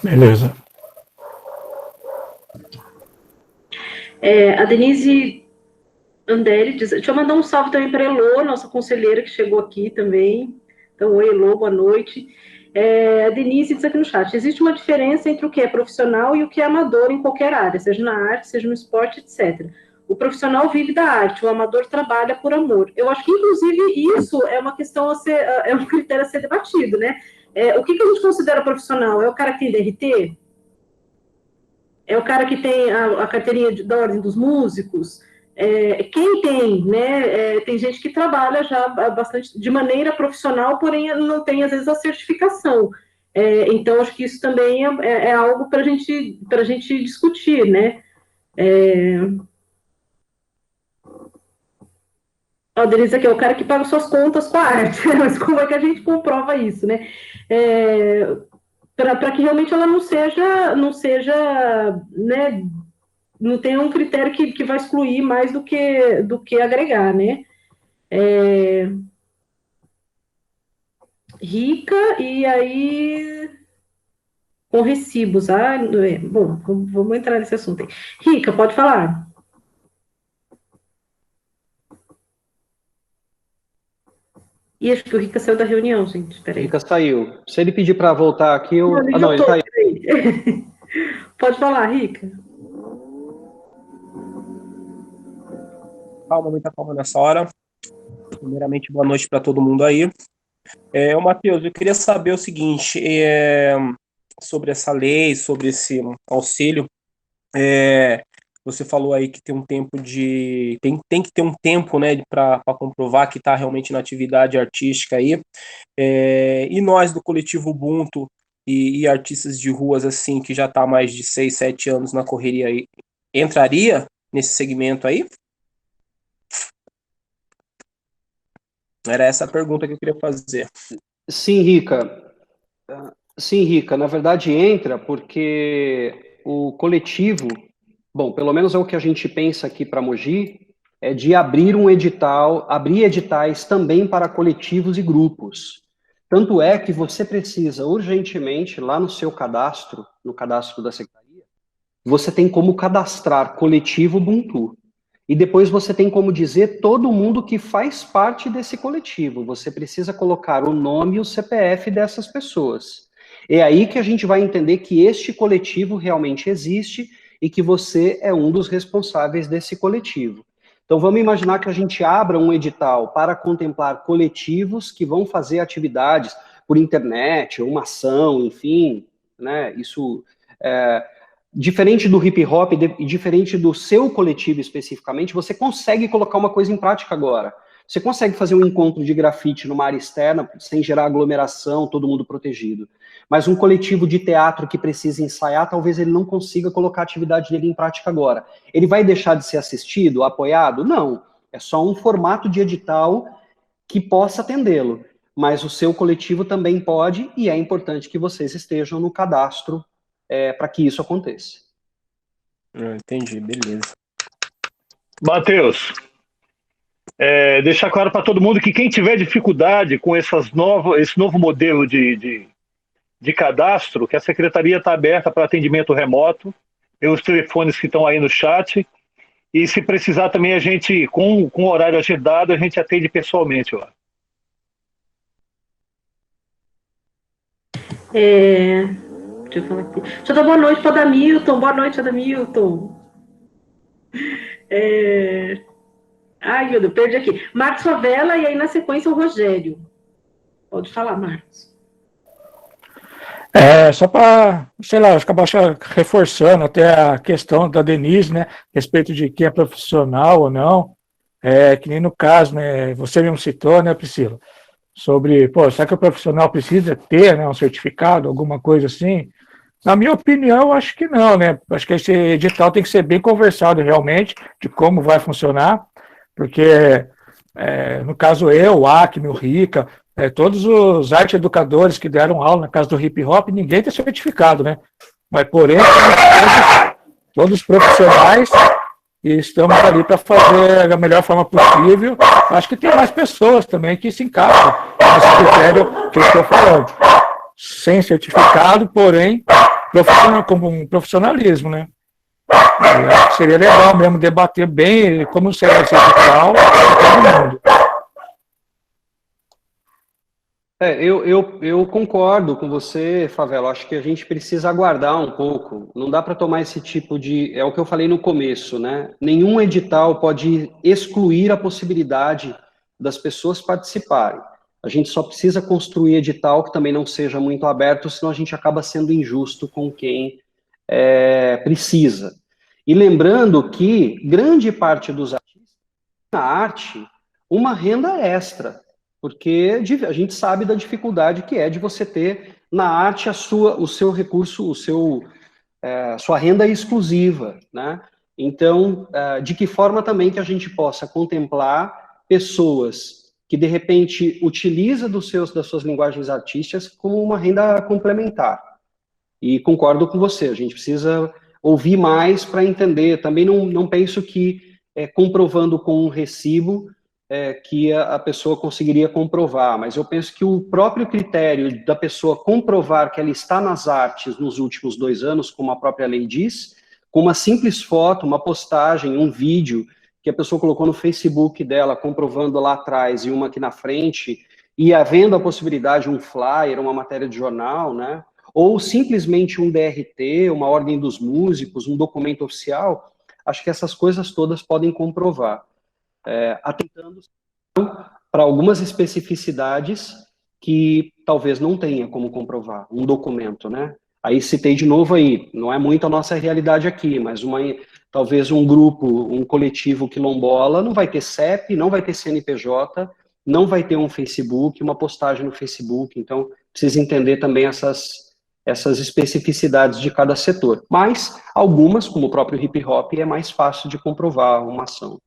Beleza. A Denise Anderli diz, deixa eu mandar um salve também para a Elô, nossa conselheira que chegou aqui também. Então, oi, Elô, boa noite. A Denise diz aqui no chat, existe uma diferença entre o que é profissional e o que é amador em qualquer área, seja na arte, seja no esporte, etc. O profissional vive da arte, o amador trabalha por amor. Eu acho que, inclusive, isso é uma questão é um critério a ser debatido, né? O que a gente considera profissional? É o cara que tem DRT? É o cara que tem a carteirinha da ordem dos músicos? quem tem, né? Tem gente que trabalha já bastante de maneira profissional, porém não tem, às vezes, a certificação. Então, acho que isso também é algo para a gente discutir, né? A Denise aqui é o cara que paga suas contas com a arte, mas como é que a gente comprova isso, né? Para que realmente ela não seja, né? Não tenha um critério que vai excluir mais do que agregar, né? Rica, e aí com recibos. Bom, vamos entrar nesse assunto aí. Rica, pode falar. E acho que o Rica saiu da reunião, gente. Espera aí. Rica saiu. Se ele pedir para voltar aqui, eu... Não, ele tá aí. Pode falar, Rica. Calma, muita calma nessa hora. Primeiramente, boa noite para todo mundo aí. Matheus, eu queria saber o seguinte, sobre essa lei, sobre esse auxílio. Você falou aí que tem um tempo tem que ter um tempo, né, para comprovar que está realmente na atividade artística aí. E nós do coletivo Ubuntu e artistas de ruas assim que já está há mais de 6, 7 anos na correria aí, entraria nesse segmento aí? Era essa a pergunta que eu queria fazer. Sim, Rica. Sim, Rica. Na verdade, entra porque o coletivo, bom, pelo menos é o que a gente pensa aqui para Mogi, é de abrir editais também para coletivos e grupos. Tanto é que você precisa urgentemente, lá no seu cadastro, no cadastro da Secretaria, você tem como cadastrar coletivo Ubuntu. E depois você tem como dizer todo mundo que faz parte desse coletivo. Você precisa colocar o nome e o CPF dessas pessoas. É aí que a gente vai entender que este coletivo realmente existe e que você é um dos responsáveis desse coletivo. Então vamos imaginar que a gente abra um edital para contemplar coletivos que vão fazer atividades por internet, uma ação, enfim, né? Isso diferente do hip hop e diferente do seu coletivo especificamente, você consegue colocar uma coisa em prática agora. Você consegue fazer um encontro de grafite numa área externa, sem gerar aglomeração, todo mundo protegido. Mas um coletivo de teatro que precisa ensaiar, talvez ele não consiga colocar a atividade dele em prática agora. Ele vai deixar de ser assistido, apoiado? Não. É só um formato de edital que possa atendê-lo. Mas o seu coletivo também pode, e é importante que vocês estejam no cadastro para que isso aconteça. Entendi, beleza. Matheus, deixar claro para todo mundo que quem tiver dificuldade com esse novo modelo de cadastro, que a Secretaria está aberta para atendimento remoto, tem os telefones que estão aí no chat, e se precisar também a gente, com o horário agendado, a gente atende pessoalmente lá. Deixa eu falar aqui. Deixa eu dar boa noite para o Adamilton. Boa noite, Adamilton. Ai, meu Deus, perdi aqui. Marcos Favela e aí na sequência o Rogério. Pode falar, Marcos. Só para, sei lá, acabar reforçando até a questão da Denise, né, a respeito de quem é profissional ou não, que nem no caso, né, você mesmo citou, né, Priscila, sobre, será que o profissional precisa ter, né, um certificado, alguma coisa assim? Na minha opinião, eu acho que não, né, acho que esse edital tem que ser bem conversado realmente, de como vai funcionar, porque, no caso o Acme, o Rica, todos os arte educadores que deram aula na casa do hip hop, ninguém tem certificado, né, mas porém, todos os profissionais, e estamos ali para fazer da melhor forma possível. Acho que tem mais pessoas também que se encaixam nesse critério que eu estou falando. Sem certificado, porém, como um profissionalismo, né? Eu acho que seria legal mesmo debater bem como será esse edital para todo mundo. Eu concordo com você, Favela. Acho que a gente precisa aguardar um pouco. Não dá para tomar esse tipo de... É o que eu falei no começo, né? Nenhum edital pode excluir a possibilidade das pessoas participarem. A gente só precisa construir edital que também não seja muito aberto, senão a gente acaba sendo injusto com quem precisa. E lembrando que grande parte dos artistas na arte uma renda extra, porque a gente sabe da dificuldade que é de você ter na arte o seu recurso, sua renda exclusiva, né? Então, de que forma também que a gente possa contemplar pessoas que, de repente, utilizam das suas linguagens artísticas como uma renda complementar. E concordo com você, a gente precisa ouvir mais para entender. Também não penso que comprovando com um recibo que a pessoa conseguiria comprovar, mas eu penso que o próprio critério da pessoa comprovar que ela está nas artes nos últimos 2 anos, como a própria lei diz, com uma simples foto, uma postagem, um vídeo que a pessoa colocou no Facebook dela, comprovando lá atrás e uma aqui na frente, e havendo a possibilidade, um flyer, uma matéria de jornal, né? Ou simplesmente um DRT, uma ordem dos músicos, um documento oficial, acho que essas coisas todas podem comprovar. Atentando para algumas especificidades que talvez não tenha como comprovar, um documento, né? Aí citei de novo aí, não é muito a nossa realidade aqui, mas talvez um grupo, um coletivo quilombola não vai ter CEP, não vai ter CNPJ, não vai ter um Facebook, uma postagem no Facebook, então precisa entender também essas especificidades de cada setor. Mas algumas, como o próprio hip hop, é mais fácil de comprovar uma ação.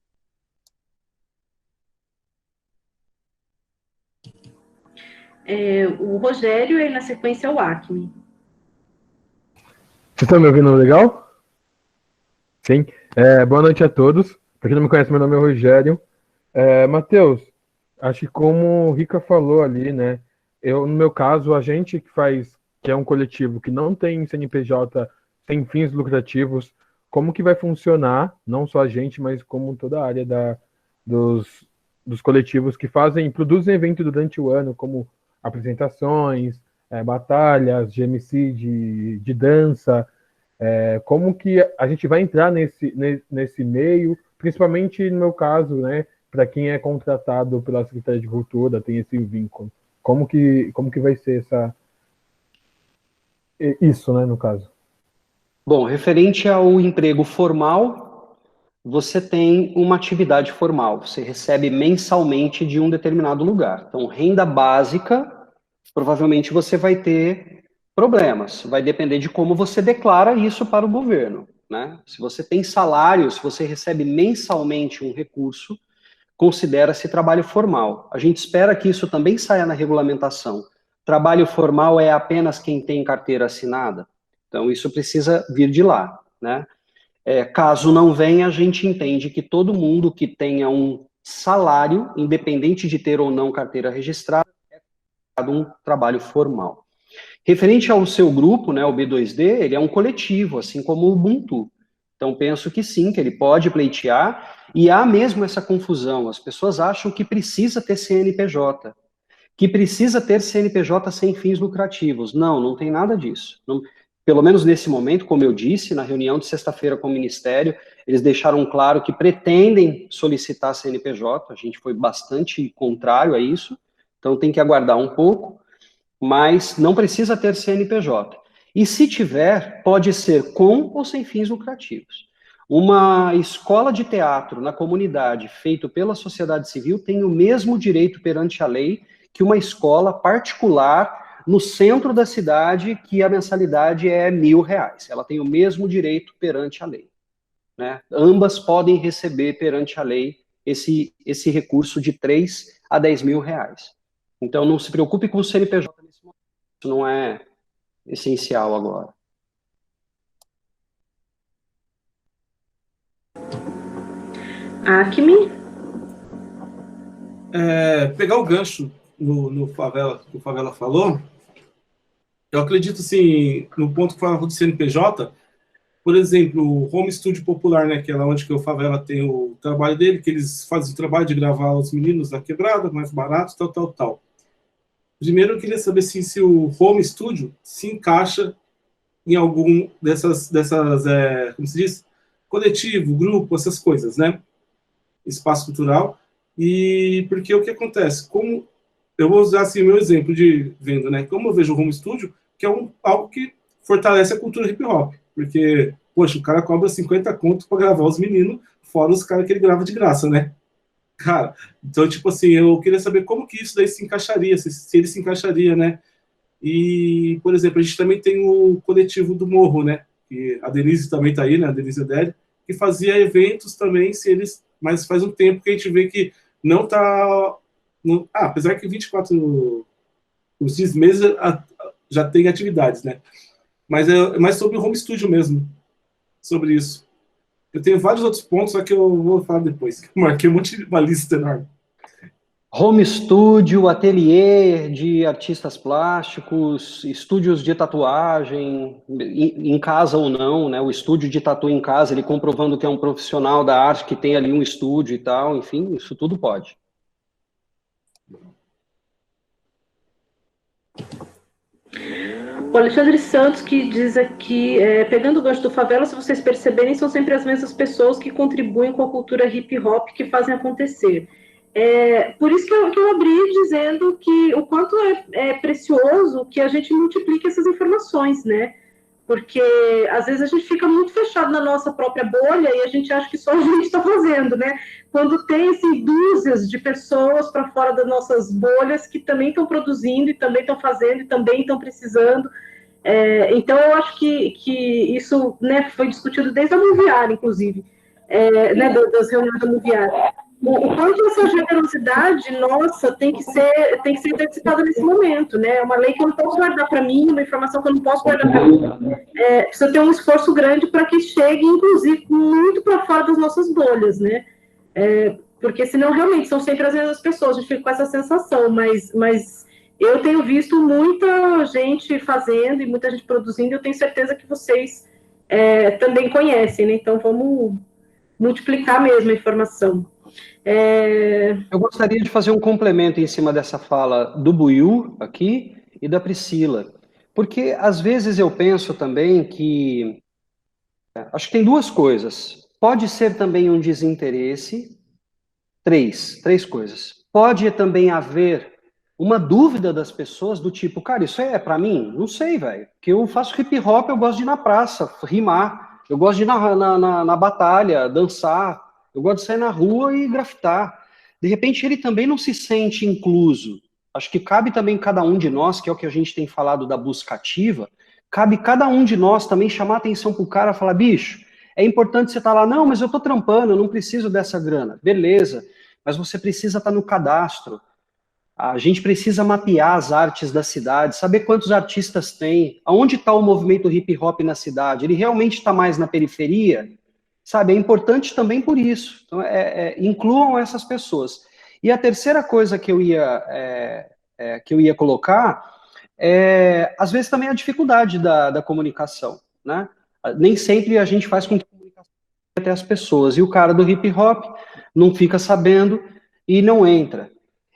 O Rogério e na sequência o Acme. Vocês estão me ouvindo legal? Sim. Boa noite a todos. Para quem não me conhece, meu nome é Rogério. Matheus, acho que como o Rica falou ali, né? No meu caso, a gente que é um coletivo que não tem CNPJ, tem fins lucrativos, como que vai funcionar, não só a gente, mas como toda a área dos coletivos que produzem eventos durante o ano, como apresentações, batalhas, GMC de dança, como que a gente vai entrar nesse meio, principalmente no meu caso, né, para quem é contratado pela Secretaria de Cultura, tem esse vínculo. Como que vai ser isso, né, no caso? Bom, referente ao emprego formal, você tem uma atividade formal, você recebe mensalmente de um determinado lugar. Então, renda básica, provavelmente você vai ter problemas, vai depender de como você declara isso para o governo, né? Se você tem salário, se você recebe mensalmente um recurso, considera-se trabalho formal. A gente espera que isso também saia na regulamentação. Trabalho formal é apenas quem tem carteira assinada? Então, isso precisa vir de lá, né? Caso não venha, a gente entende que todo mundo que tenha um salário, independente de ter ou não carteira registrada, é um trabalho formal. Referente ao seu grupo, né, o B2D, ele é um coletivo, assim como o Ubuntu. Então, penso que sim, que ele pode pleitear, e há mesmo essa confusão. As pessoas acham que precisa ter CNPJ, que precisa ter CNPJ sem fins lucrativos. Não tem nada disso. Não, pelo menos nesse momento, como eu disse, na reunião de sexta-feira com o Ministério, eles deixaram claro que pretendem solicitar CNPJ, a gente foi bastante contrário a isso, então tem que aguardar um pouco, mas não precisa ter CNPJ. E se tiver, pode ser com ou sem fins lucrativos. Uma escola de teatro na comunidade, feito pela sociedade civil, tem o mesmo direito perante a lei que uma escola particular no centro da cidade, que a mensalidade é R$1.000. Ela tem o mesmo direito perante a lei, né? Ambas podem receber perante a lei esse recurso de R$3.000 a R$10.000. Então, não se preocupe com o CNPJ nesse momento. Isso não é essencial agora. Acme. Pegar o gancho no Favela, que o Favela falou, eu acredito, assim, no ponto que falava do CNPJ, por exemplo, o Home Studio Popular, né, que é lá onde que o Favela tem o trabalho dele, que eles fazem o trabalho de gravar os meninos da quebrada, mais barato, tal. Primeiro, eu queria saber se o Home Studio se encaixa em algum dessas como se diz? Coletivo, grupo, essas coisas, né? Espaço cultural. E porque o que acontece? Como eu vou usar assim o meu exemplo de venda, né? Como eu vejo o Home Studio, que é algo que fortalece a cultura hip hop. Porque, poxa, o cara cobra 50 conto para gravar os meninos, fora os caras que ele grava de graça, né? Cara, então, tipo assim, eu queria saber como que isso daí se encaixaria, se ele se encaixaria, né? E, por exemplo, a gente também tem o coletivo do Morro, né? Que a Denise também tá aí, né? A Denise Adélio, que fazia eventos também, mas faz um tempo que a gente vê que não tá... apesar que 24 os 10 meses já tem atividades, né? Mas é mais sobre o home studio mesmo, sobre isso. Eu tenho vários outros pontos, só que eu vou falar depois. Eu marquei uma lista enorme. Home studio, ateliê de artistas plásticos, estúdios de tatuagem, em casa ou não, né? O estúdio de tatu em casa, ele comprovando que é um profissional da arte, que tem ali um estúdio e tal, enfim, isso tudo pode. O Alexandre Santos que diz aqui, pegando o gancho do Favela, se vocês perceberem, são sempre as mesmas pessoas que contribuem com a cultura hip hop que fazem acontecer. Por isso que eu abri dizendo que o quanto é precioso que a gente multiplique essas informações, né? Porque às vezes a gente fica muito fechado na nossa própria bolha e a gente acha que só a gente está fazendo, né? Quando tem assim, dúzias de pessoas para fora das nossas bolhas que também estão produzindo e também estão fazendo e também estão precisando. Então eu acho que isso, né, foi discutido desde a Moviar, inclusive, né, das reuniões da Moviar. O quanto essa generosidade nossa tem que ser antecipada nesse momento, né? É uma lei que eu não posso guardar para mim, uma informação que eu não posso guardar para mim. Precisa ter um esforço grande para que chegue, inclusive, muito para fora das nossas bolhas, né? Porque senão realmente são sempre as mesmas pessoas, a gente fica com essa sensação, mas eu tenho visto muita gente fazendo e muita gente produzindo, e eu tenho certeza que vocês também conhecem, né? Então vamos multiplicar mesmo a informação. Eu gostaria de fazer um complemento em cima dessa fala do Buiú aqui e da Priscila, porque às vezes eu penso também que acho que tem duas coisas. Pode ser também um desinteresse. Três coisas. Pode também haver uma dúvida das pessoas do tipo, cara, isso é pra mim? Não sei, velho. Porque eu faço hip hop, eu gosto de ir na praça, rimar. Eu gosto de ir na batalha, dançar. Eu gosto de sair na rua e grafitar. De repente, ele também não se sente incluso. Acho que cabe também cada um de nós, que é o que a gente tem falado da busca ativa, cabe cada um de nós também chamar atenção pro cara e falar, bicho, é importante você estar lá, não, mas eu tô trampando, eu não preciso dessa grana. Beleza, mas você precisa estar no cadastro. A gente precisa mapear as artes da cidade, saber quantos artistas tem, aonde está o movimento hip hop na cidade, ele realmente está mais na periferia? Sabe, é importante também por isso. Então, incluam essas pessoas. E a terceira coisa que eu ia colocar às vezes também a dificuldade da comunicação, né? Nem sempre a gente faz com que a comunicação chegue até as pessoas, e o cara do hip hop não fica sabendo e não entra.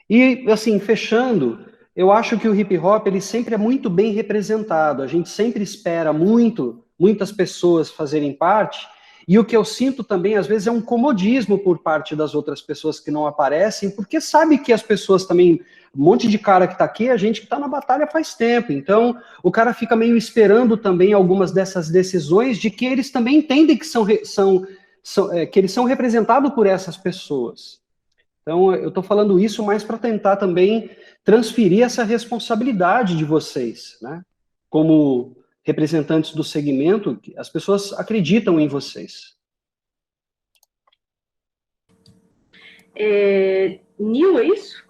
E, assim, fechando, eu acho que o hip hop, ele sempre é muito bem representado, a gente sempre espera muitas pessoas fazerem parte, e o que eu sinto também, às vezes, é um comodismo por parte das outras pessoas que não aparecem, porque sabe que as pessoas também, um monte de cara que tá aqui, a gente que tá na batalha faz tempo, então o cara fica meio esperando também algumas dessas decisões de que eles também entendem que que eles são representados por essas pessoas. Então, eu estou falando isso mais para tentar também transferir essa responsabilidade de vocês, né? Como representantes do segmento, as pessoas acreditam em vocês. Nil, é isso?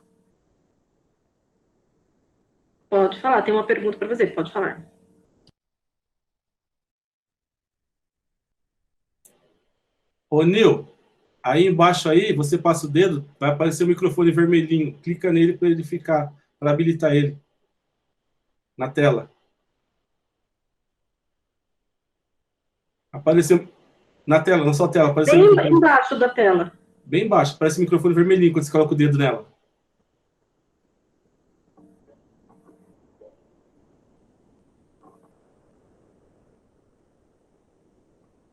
Pode falar, tem uma pergunta para você, pode falar. Ô, Nil, aí embaixo aí, você passa o dedo, vai aparecer o microfone vermelhinho. Clica nele para ele ficar, para habilitar ele na tela. Apareceu na tela, na sua tela. Apareceu bem embaixo da tela. Bem embaixo, aparece o microfone vermelhinho quando você coloca o dedo nela.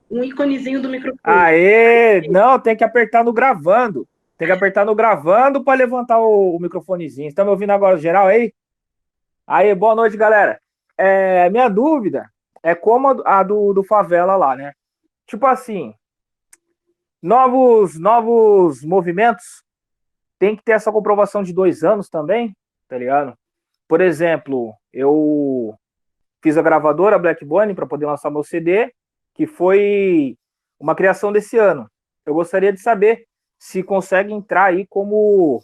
Um íconezinho do microfone. Aê! Não, tem que apertar no gravando. Tem que apertar no gravando para levantar o microfonezinho. Estão me ouvindo agora, geral, aí? Aí, boa noite, galera. Minha dúvida é como a do Favela lá, né? Tipo assim, novos movimentos tem que ter essa comprovação de 2 anos também, tá ligado? Por exemplo, eu fiz a gravadora Black Bunny para poder lançar meu CD, que foi uma criação desse ano. Eu gostaria de saber se consegue entrar aí como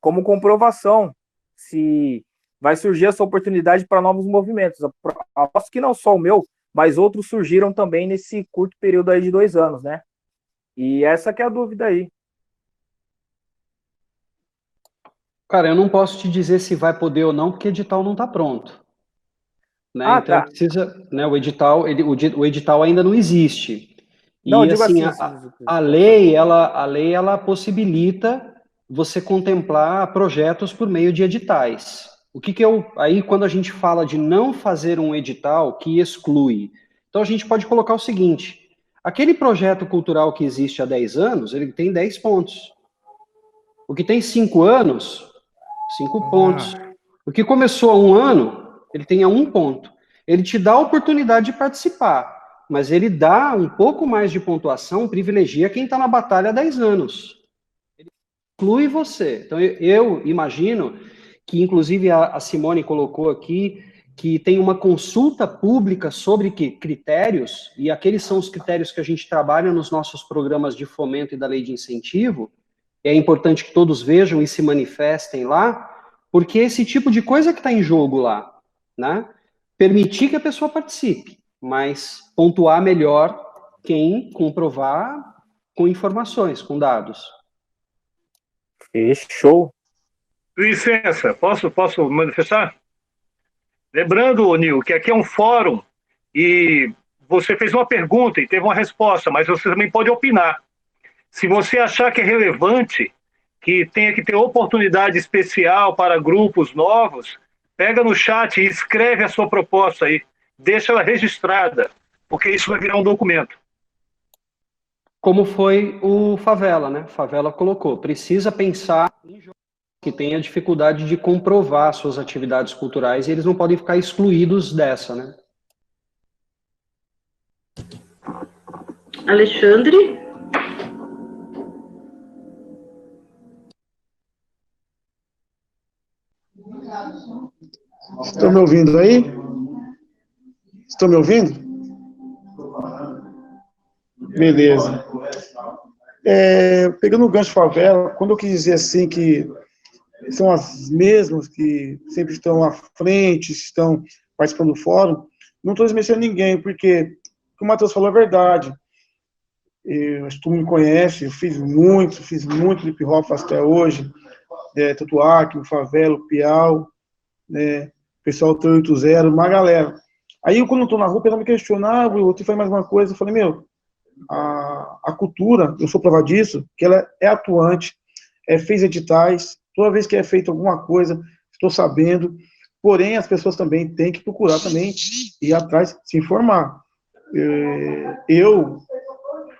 comprovação, se vai surgir essa oportunidade para novos movimentos. Aposto que não só o meu, mas outros surgiram também nesse curto período aí de 2 anos, né? E essa que é a dúvida aí. Cara, eu não posso te dizer se vai poder ou não, porque o edital não está pronto. Né? Então Tá. precisa, né, o edital ainda não existe. Não, eu E digo assim, assim, a lei ela possibilita você contemplar projetos por meio de editais. O que aí quando a gente fala de não fazer um edital que exclui, então a gente pode colocar o seguinte: aquele projeto cultural que existe há 10 anos, ele tem 10 pontos. O que tem 5 anos, 5 pontos. O que começou há 1 ano, ele tem 1 ponto. Ele te dá a oportunidade de participar, mas ele dá um pouco mais de pontuação, privilegia quem está na batalha há 10 anos. Ele exclui você. Então, eu imagino que, inclusive, a Simone colocou aqui que tem uma consulta pública sobre critérios, e aqueles são os critérios que a gente trabalha nos nossos programas de fomento e da lei de incentivo. É importante que todos vejam e se manifestem lá, porque esse tipo de coisa que está em jogo lá, né? Permitir que a pessoa participe, mas pontuar melhor quem comprovar com informações, com dados. Show. Licença, posso manifestar? Lembrando, Nil, que aqui é um fórum e você fez uma pergunta e teve uma resposta, mas você também pode opinar. Se você achar que é relevante, que tenha que ter oportunidade especial para grupos novos, pega no chat e escreve a sua proposta aí. Deixa ela registrada, porque isso vai virar um documento. Como foi o Favela, né? Favela colocou, precisa pensar em jovens que tenha dificuldade de comprovar suas atividades culturais e eles não podem ficar excluídos dessa, né? Alexandre? Estão me ouvindo aí? Estão me ouvindo? Beleza. Pegando o gancho Favela, quando eu quis dizer assim que são as mesmas que sempre estão à frente, estão participando do fórum, não estou desmerecendo ninguém, porque o que o Matheus falou é verdade. Acho que todo mundo me conhece, eu fiz muito hip hop até hoje, Tatuaque, Favela, o Piau, né, pessoal 380, uma galera. Aí, quando eu estou na rua, ela me questionava, você faz mais uma coisa, eu falei, a cultura, eu sou prova disso, que ela é atuante, fez editais, toda vez que é feita alguma coisa, estou sabendo, porém, as pessoas também têm que procurar também ir atrás, se informar. Eu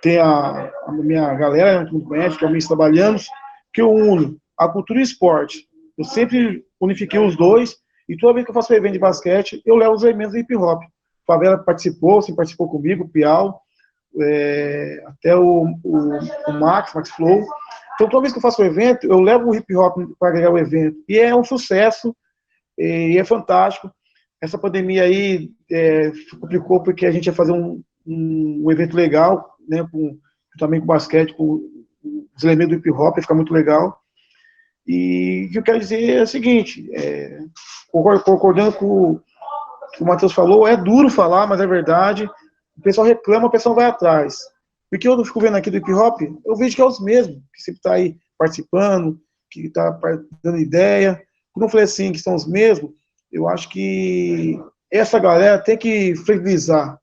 tenho a minha galera, que me conhece, que é o Miss Trabalhamos, que eu uno a cultura e o esporte. Eu sempre unifiquei os dois, e toda vez que eu faço um evento de basquete, eu levo os elementos do hip hop. Favela participou comigo, o Piau, até o Max Flow. Então, toda vez que eu faço um evento, eu levo o hip hop para agregar o evento. E é um sucesso, e é fantástico. Essa pandemia aí complicou porque a gente ia fazer um evento legal, né, também com basquete, com os elementos do hip hop, ia ficar muito legal. E o que eu quero dizer é o seguinte, concordando com o que o Matheus falou, é duro falar, mas é verdade. O pessoal reclama, o pessoal vai atrás. Porque eu fico vendo aqui do hip hop, eu vejo que é os mesmos, que sempre está aí participando, que está dando ideia. Quando eu falei assim, que são os mesmos, eu acho que essa galera tem que flexibilizar,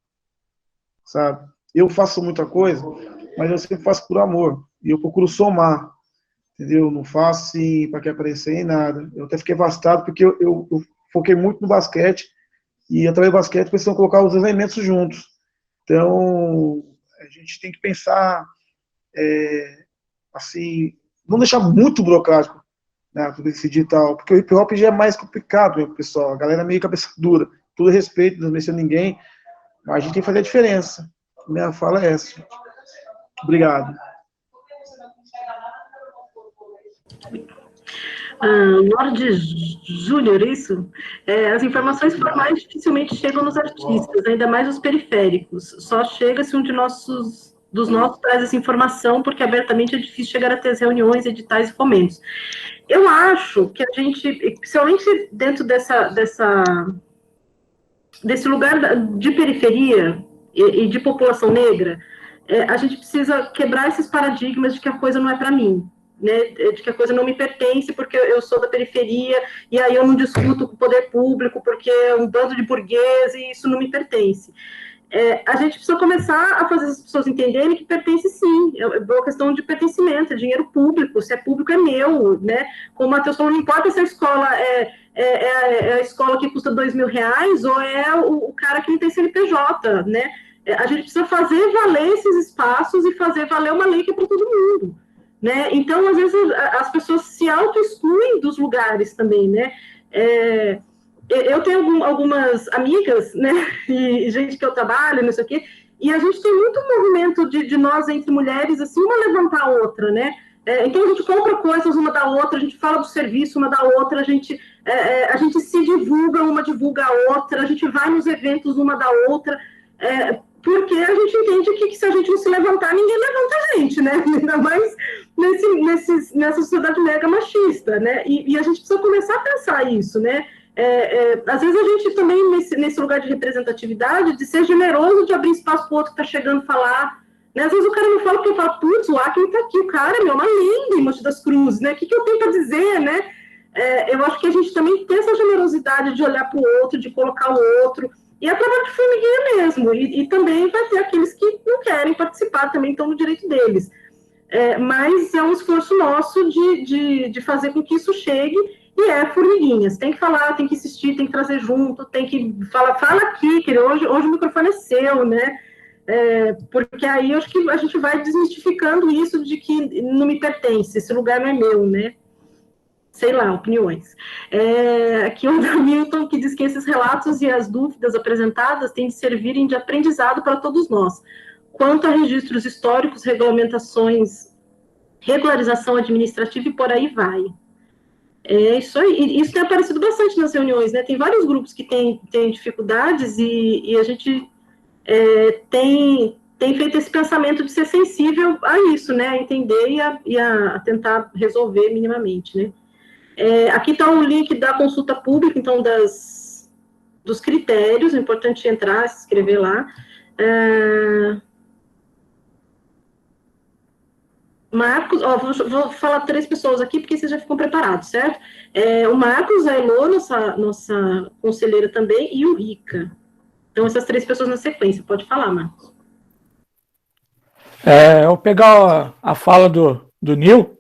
sabe? Eu faço muita coisa, mas eu sempre faço por amor. E eu procuro somar, entendeu? Não faço assim para que aparecer em nada. Eu até fiquei afastado porque eu foquei muito no basquete e através do basquete precisam colocar os elementos juntos. Então, a gente tem que pensar assim, não deixar muito burocrático, né, tudo esse digital, porque o hip hop já é mais complicado, né, pessoal. A galera é meio cabeça dura. Todo respeito, não merecendo ninguém, mas a gente tem que fazer a diferença. Minha fala é essa, gente. Obrigado. Lorde Júnior, isso? As informações formais dificilmente chegam nos artistas, ainda mais os periféricos. Só chega se um dos nossos traz essa informação, porque abertamente é difícil chegar até as reuniões, editais e fomentos. Eu acho que a gente, principalmente dentro desse lugar de periferia e de população negra, a gente precisa quebrar esses paradigmas de que a coisa não é para mim, né, de que a coisa não me pertence porque eu sou da periferia e aí eu não discuto com o poder público porque é um bando de burguês e isso não me pertence. A gente precisa começar a fazer as pessoas entenderem que pertence sim, é uma questão de pertencimento, é dinheiro público, se é público é meu, né? Como o Matheus falou, não importa se a escola é a escola que custa R$2.000 ou é o cara que não tem CNPJ, né? A gente precisa fazer valer esses espaços e fazer valer uma lei que é para todo mundo, né? Então, às vezes, as pessoas se auto-excluem dos lugares também, né? Eu tenho algumas amigas, né, e gente que eu trabalho, não sei o quê, e a gente tem muito movimento de nós entre mulheres, assim, uma levantar a outra, né? Então a gente compra coisas uma da outra, a gente fala do serviço uma da outra, a gente se divulga, uma divulga a outra, a gente vai nos eventos uma da outra, porque a gente entende que se a gente não se levantar, ninguém levanta a gente, né? Ainda mais nessa sociedade mega machista, né? E a gente precisa começar a pensar isso, né? Às vezes a gente também, nesse lugar de representatividade, de ser generoso, de abrir espaço para o outro que está chegando falar, né? Às vezes o cara não fala porque eu falo, putz, o Acre está aqui, o cara, meu, uma lenda em Monte das Cruzes, né? O que eu tenho para dizer, né? Eu acho que a gente também tem essa generosidade de olhar para o outro, de colocar o outro, e é trabalho de formiguinha mesmo, e também vai ter aqueles que não querem participar, também estão no direito deles. Mas é um esforço nosso de fazer com que isso chegue, e formiguinhas, tem que falar, tem que insistir, tem que trazer junto, tem que fala aqui, que hoje o microfone é seu, né? Porque aí eu acho que a gente vai desmistificando isso de que não me pertence, esse lugar não é meu, né? Sei lá, opiniões. Aqui o Hamilton, que diz que esses relatos e as dúvidas apresentadas têm de servirem de aprendizado para todos nós. Quanto a registros históricos, regularização administrativa e por aí vai. Isso aí. Isso tem aparecido bastante nas reuniões, né? Tem vários grupos que têm dificuldades e a gente tem feito esse pensamento de ser sensível a isso, né? A entender e a tentar resolver minimamente, né? Aqui está o link da consulta pública, então, dos critérios, é importante entrar, se inscrever lá. Marcos, vou falar 3 pessoas aqui, porque vocês já ficam preparados, certo? O Marcos, a Elô, nossa conselheira também, e o Rica. Então, essas 3 pessoas na sequência. Pode falar, Marcos. Eu vou pegar a fala do Nil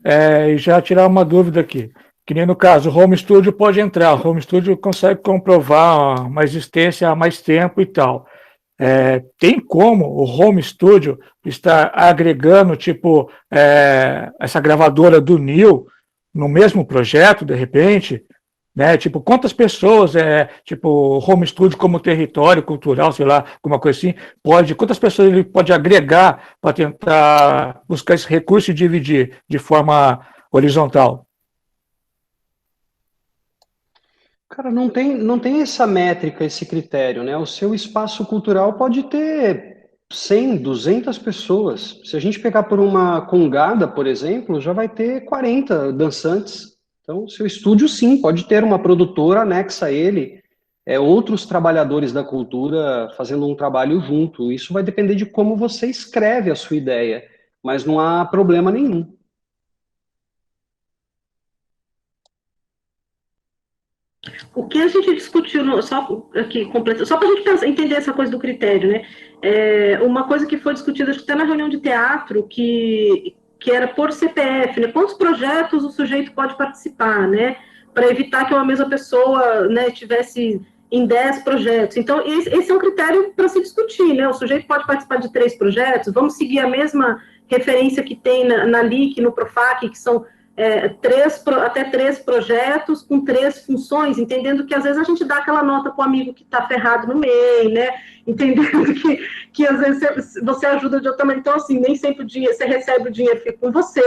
e já tirar uma dúvida aqui. Que nem no caso, o Home Studio pode entrar, o Home Studio consegue comprovar uma existência há mais tempo e tal. Tem como o Home Studio estar agregando, tipo, essa gravadora do Nil no mesmo projeto, de repente, né? Tipo, quantas pessoas, tipo, Home Studio como território cultural, sei lá, alguma coisa assim, quantas pessoas ele pode agregar para tentar buscar esse recurso e dividir de forma horizontal? Cara, não tem essa métrica, esse critério, né? O seu espaço cultural pode ter 100, 200 pessoas. Se a gente pegar por uma congada, por exemplo, já vai ter 40 dançantes. Então, o seu estúdio, sim, pode ter uma produtora anexa a ele, outros trabalhadores da cultura fazendo um trabalho junto. Isso vai depender de como você escreve a sua ideia, mas não há problema nenhum. O que a gente discutiu, só aqui, só para a gente entender essa coisa do critério, né? Uma coisa que foi discutida, acho que até na reunião de teatro, que era por CPF, né? Quantos projetos o sujeito pode participar, né? Para evitar que uma mesma pessoa, né, tivesse em 10 projetos. Então, esse é um critério para se discutir, né? O sujeito pode participar de 3 projetos, vamos seguir a mesma referência que tem na LIC, no Profac, que são até 3 projetos com 3 funções, entendendo que às vezes a gente dá aquela nota para o amigo que está ferrado no MEI, né? Entendendo que às vezes você ajuda de outra maneira. Então, assim, nem sempre o dinheiro, você recebe o dinheiro, fica com você.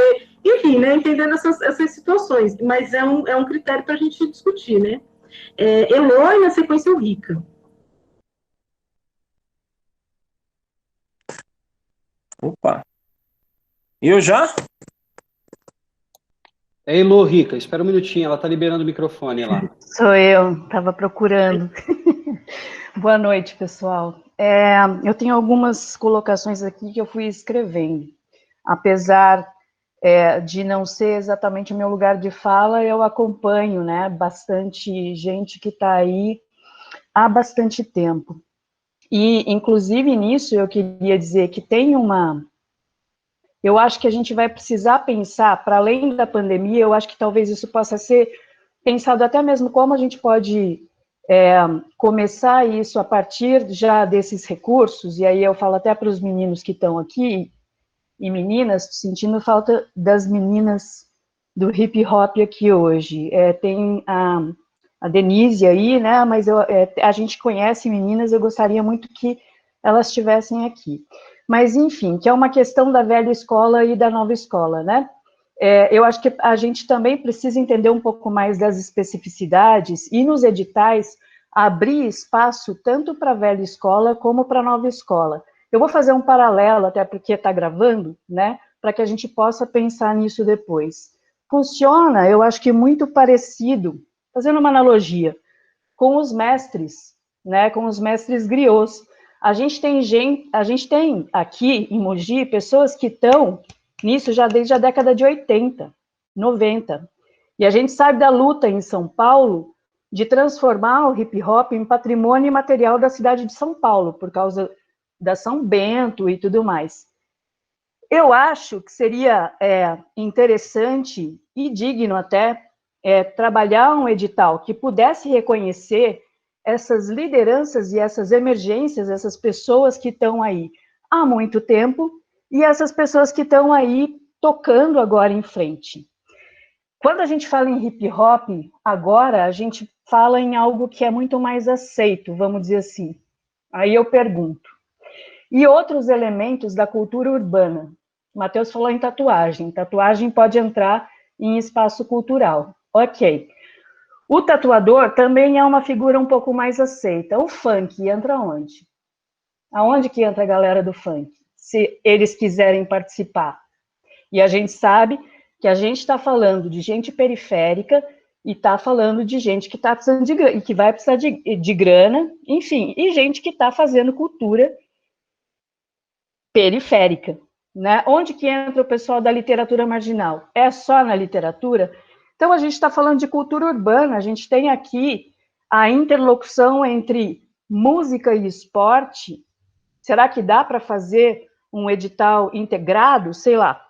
Enfim, né? Entendendo essas situações. Mas é um critério para a gente discutir, né? Elô e, na sequência, o Rica. Opa. Eu já? É Elô, Rica, espera um minutinho, ela está liberando o microfone lá. Sou eu, estava procurando. Boa noite, pessoal. Eu tenho algumas colocações aqui que eu fui escrevendo. Apesar de não ser exatamente o meu lugar de fala, eu acompanho, né, bastante gente que está aí há bastante tempo. E, inclusive, nisso eu queria dizer que tem eu acho que a gente vai precisar pensar, para além da pandemia, eu acho que talvez isso possa ser pensado até mesmo como a gente pode começar isso a partir já desses recursos, e aí eu falo até para os meninos que estão aqui, e meninas, sentindo falta das meninas do hip hop aqui hoje. Tem a Denise aí, né, mas a gente conhece meninas, eu gostaria muito que elas estivessem aqui. Mas, enfim, que é uma questão da velha escola e da nova escola, né? Eu acho que a gente também precisa entender um pouco mais das especificidades e, nos editais, abrir espaço tanto para a velha escola como para a nova escola. Eu vou fazer um paralelo, até porque está gravando, né? Para que a gente possa pensar nisso depois. Funciona, eu acho que muito parecido, fazendo uma analogia, com os mestres, né? Com os mestres griots. A gente tem aqui em Mogi pessoas que estão nisso já desde a década de 80, 90. E a gente sabe da luta em São Paulo de transformar o hip hop em patrimônio imaterial da cidade de São Paulo, por causa da São Bento e tudo mais. Eu acho que seria interessante e digno até trabalhar um edital que pudesse reconhecer essas lideranças e essas emergências, essas pessoas que estão aí há muito tempo e essas pessoas que estão aí tocando agora em frente. Quando a gente fala em hip hop, agora a gente fala em algo que é muito mais aceito, vamos dizer assim. Aí eu pergunto, e outros elementos da cultura urbana? Matheus falou em tatuagem. Tatuagem pode entrar em espaço cultural. Ok. O tatuador também é uma figura um pouco mais aceita. O funk entra onde? Aonde que entra a galera do funk? Se eles quiserem participar. E a gente sabe que a gente está falando de gente periférica e está falando de gente que está precisando de grana, e que vai precisar de grana, enfim, e gente que está fazendo cultura periférica, né? Onde que entra o pessoal da literatura marginal? É só na literatura? Então, a gente está falando de cultura urbana, a gente tem aqui a interlocução entre música e esporte. Será que dá para fazer um edital integrado, sei lá,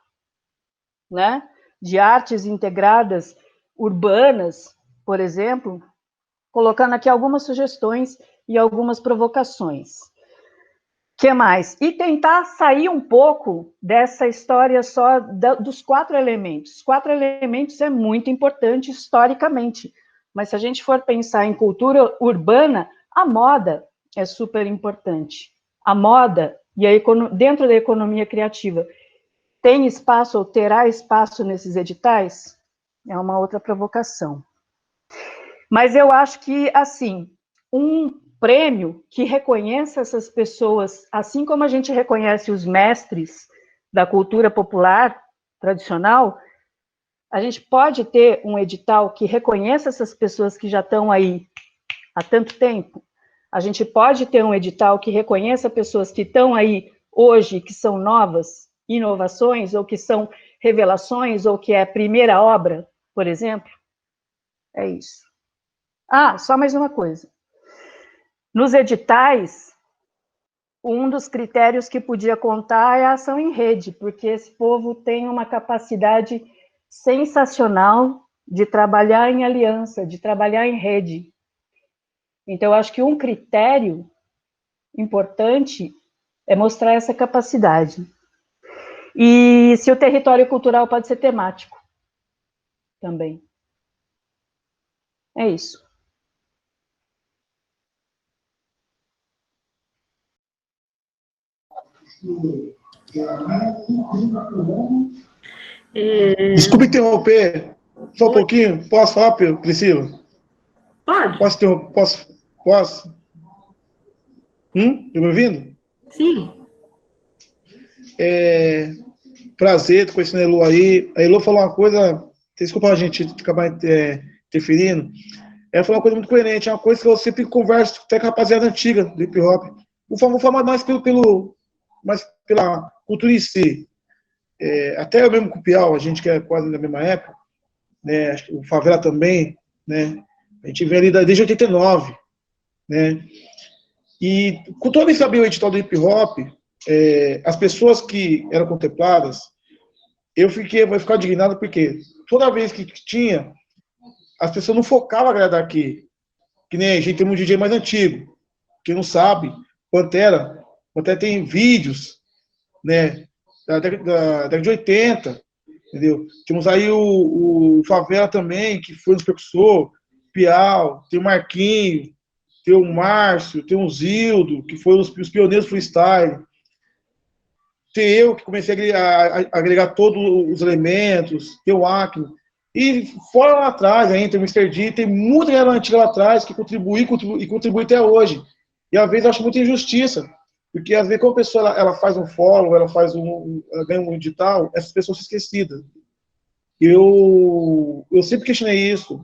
né? De artes integradas urbanas, por exemplo, colocando aqui algumas sugestões e algumas provocações. Que mais? E tentar sair um pouco dessa história só dos 4 elementos. Os 4 elementos é muito importante historicamente, mas se a gente for pensar em cultura urbana, a moda é super importante. A moda e dentro da economia criativa tem espaço ou terá espaço nesses editais? É uma outra provocação. Mas eu acho que, assim, um prêmio que reconheça essas pessoas, assim como a gente reconhece os mestres da cultura popular tradicional, a gente pode ter um edital que reconheça essas pessoas que já estão aí há tanto tempo. A gente pode ter um edital que reconheça pessoas que estão aí hoje, que são novas inovações, ou que são revelações, ou que é primeira obra, por exemplo. É isso. Ah, só mais uma coisa. Nos editais, um dos critérios que podia contar é a ação em rede, porque esse povo tem uma capacidade sensacional de trabalhar em aliança, de trabalhar em rede. Então, eu acho que um critério importante é mostrar essa capacidade. E se o território cultural pode ser temático. também. É isso. Desculpe interromper, só um pouquinho. Posso falar, Priscila? Pode. Posso? Tá me ouvindo? Sim. Prazer, tô conhecendo a Elo aí. A Elo falou uma coisa, desculpa a gente acabar interferindo. Ela falou uma coisa muito coerente, é uma coisa que eu sempre converso até com a rapaziada antiga do hip hop. Vou falar mais mais pela cultura em si. Até eu mesmo com o Piau, a gente que é quase da mesma época, né? Acho que o Favela também, né? A gente vem ali desde 89, né? E com todo esse saber o edital do hip hop, as pessoas que eram contempladas, eu vou ficar indignado porque toda vez que tinha, as pessoas não focavam a galera daqui. Que nem a gente tem um DJ mais antigo. Quem não sabe, Pantera tem vídeos, né, da década de 80, entendeu? Temos aí o Favela também, que foi nos percussor, Piau, tem o Marquinho, tem o Márcio, tem o Zildo, que foram os pioneiros freestyle. Tem eu, que comecei a agregar todos os elementos, tem o Acme. E fora lá atrás ainda, tem o Mr. D, tem muita galera antiga lá atrás que contribui até hoje. E às vezes eu acho muita injustiça, porque às vezes quando a pessoa ela faz um follow, ela ganha um edital, essas pessoas são esquecidas. Eu sempre questionei isso,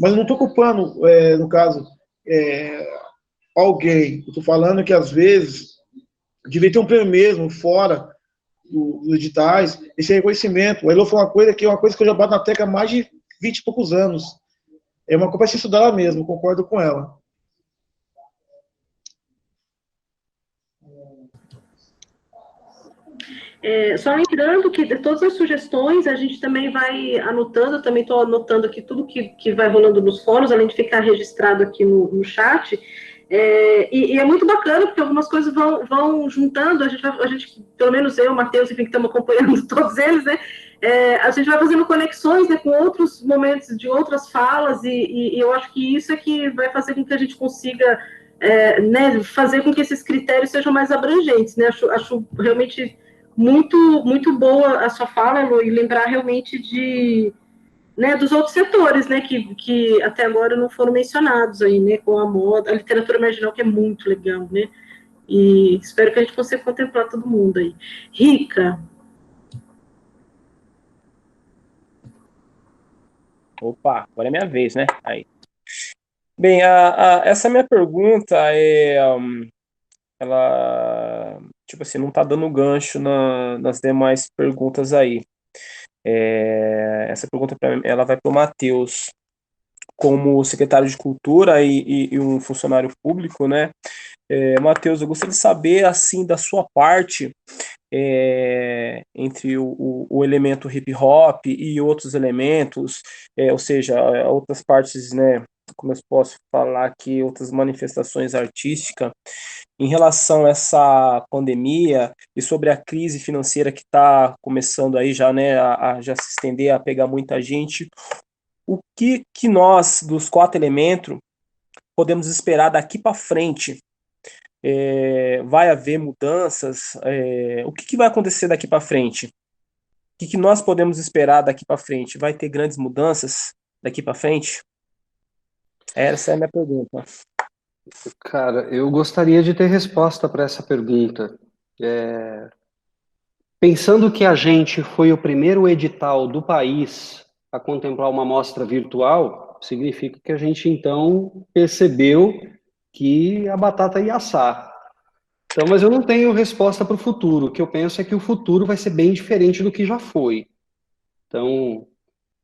mas eu não estou culpando, no caso, alguém. Eu estou falando que às vezes devia ter um prêmio mesmo fora dos editais, esse reconhecimento. O Elo falou uma coisa que eu já bato na tecla há mais de 20 e poucos anos. É uma coisa para se estudar lá mesmo, eu concordo com ela. Só lembrando que de todas as sugestões a gente também vai anotando, também estou anotando aqui tudo que vai rolando nos fóruns, além de ficar registrado aqui no chat. E é muito bacana, porque algumas coisas vão juntando, a gente, pelo menos eu, o Matheus, enfim, que estamos acompanhando todos eles, né? A gente vai fazendo conexões, né, com outros momentos de outras falas, e eu acho que isso é que vai fazer com que a gente consiga né, fazer com que esses critérios sejam mais abrangentes, né? Acho realmente muito, muito boa a sua fala, Elo, e lembrar realmente né, dos outros setores, né, que até agora não foram mencionados aí, né, com a moda, a literatura marginal, que é muito legal, né, e espero que a gente consiga contemplar todo mundo aí. Rica. Opa, agora é minha vez, né? Aí. Bem, essa minha pergunta ela, tipo assim, não tá dando gancho nas demais perguntas aí. Essa pergunta ela vai para o Matheus, como secretário de Cultura e um funcionário público, né? Matheus, eu gostaria de saber, assim, da sua parte, entre o elemento hip hop e outros elementos, ou seja, outras partes, né? Como eu posso falar aqui, outras manifestações artísticas, em relação a essa pandemia e sobre a crise financeira que está começando aí já, né, a já se estender, a pegar muita gente, o que nós, dos 4 elementos, podemos esperar daqui para frente? Vai haver mudanças? O que vai acontecer daqui para frente? O que nós podemos esperar daqui para frente? Vai ter grandes mudanças daqui para frente? Essa é a minha pergunta. Cara, eu gostaria de ter resposta para essa pergunta. Pensando que a gente foi o primeiro edital do país a contemplar uma amostra virtual, significa que a gente, então, percebeu que a batata ia assar. Então, mas eu não tenho resposta para o futuro. O que eu penso é que o futuro vai ser bem diferente do que já foi. Então,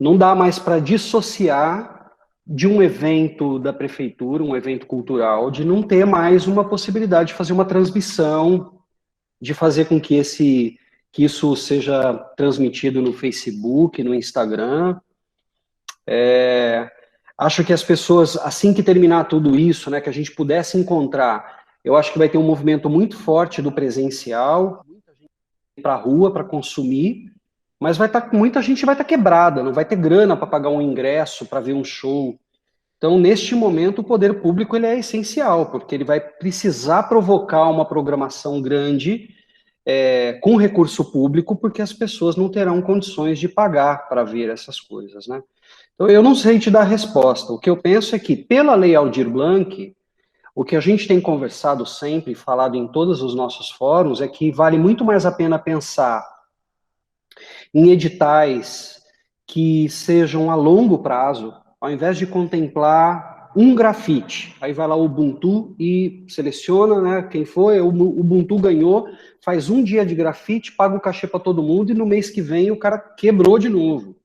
não dá mais para dissociar de um evento da prefeitura, um evento cultural, de não ter mais uma possibilidade de fazer uma transmissão, de fazer com que isso seja transmitido no Facebook, no Instagram. Acho que as pessoas, assim que terminar tudo isso, né, que a gente pudesse encontrar, eu acho que vai ter um movimento muito forte do presencial, muita gente para a rua para consumir, mas muita gente vai estar quebrada, não vai ter grana para pagar um ingresso, para ver um show. Então, neste momento, o poder público ele é essencial, porque ele vai precisar provocar uma programação grande com recurso público, porque as pessoas não terão condições de pagar para ver essas coisas, né? Então, eu não sei te dar a resposta. O que eu penso é que, pela Lei Aldir Blanc, o que a gente tem conversado sempre, falado em todos os nossos fóruns, é que vale muito mais a pena pensar em editais que sejam a longo prazo, ao invés de contemplar um grafite. Aí vai lá o Ubuntu e seleciona, né, quem foi, o Ubuntu ganhou, faz um dia de grafite, paga o cachê para todo mundo e no mês que vem o cara quebrou de novo.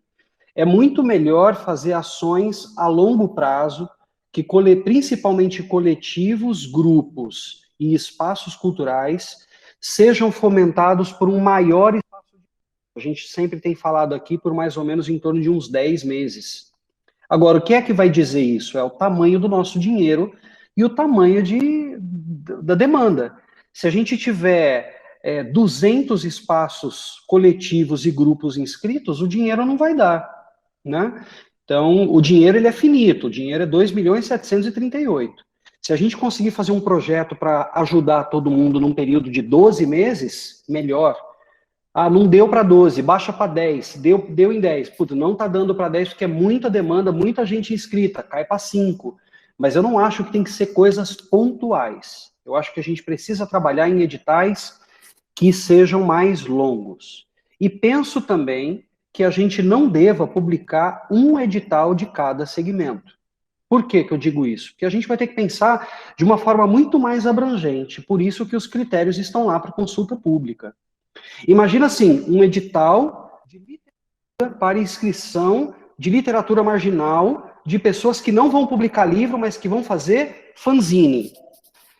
É muito melhor fazer ações a longo prazo, que principalmente coletivos, grupos e espaços culturais sejam fomentados por um maior espaço. A gente sempre tem falado aqui por mais ou menos em torno de uns 10 meses. Agora, o que é que vai dizer isso? É o tamanho do nosso dinheiro e o tamanho da demanda. Se a gente tiver 200 espaços coletivos e grupos inscritos, o dinheiro não vai dar, né? Então, o dinheiro ele é finito, o dinheiro é 2.738.000. Se a gente conseguir fazer um projeto para ajudar todo mundo num período de 12 meses, melhor. Ah, não deu para 12, baixa para 10, deu em 10. Putz, não está dando para 10 porque é muita demanda, muita gente inscrita, cai para 5. Mas eu não acho que tem que ser coisas pontuais. Eu acho que a gente precisa trabalhar em editais que sejam mais longos. E penso também que a gente não deva publicar um edital de cada segmento. Por que eu digo isso? Porque a gente vai ter que pensar de uma forma muito mais abrangente, por isso que os critérios estão lá para consulta pública. Imagina assim, um edital de literatura para inscrição de literatura marginal de pessoas que não vão publicar livro, mas que vão fazer fanzine.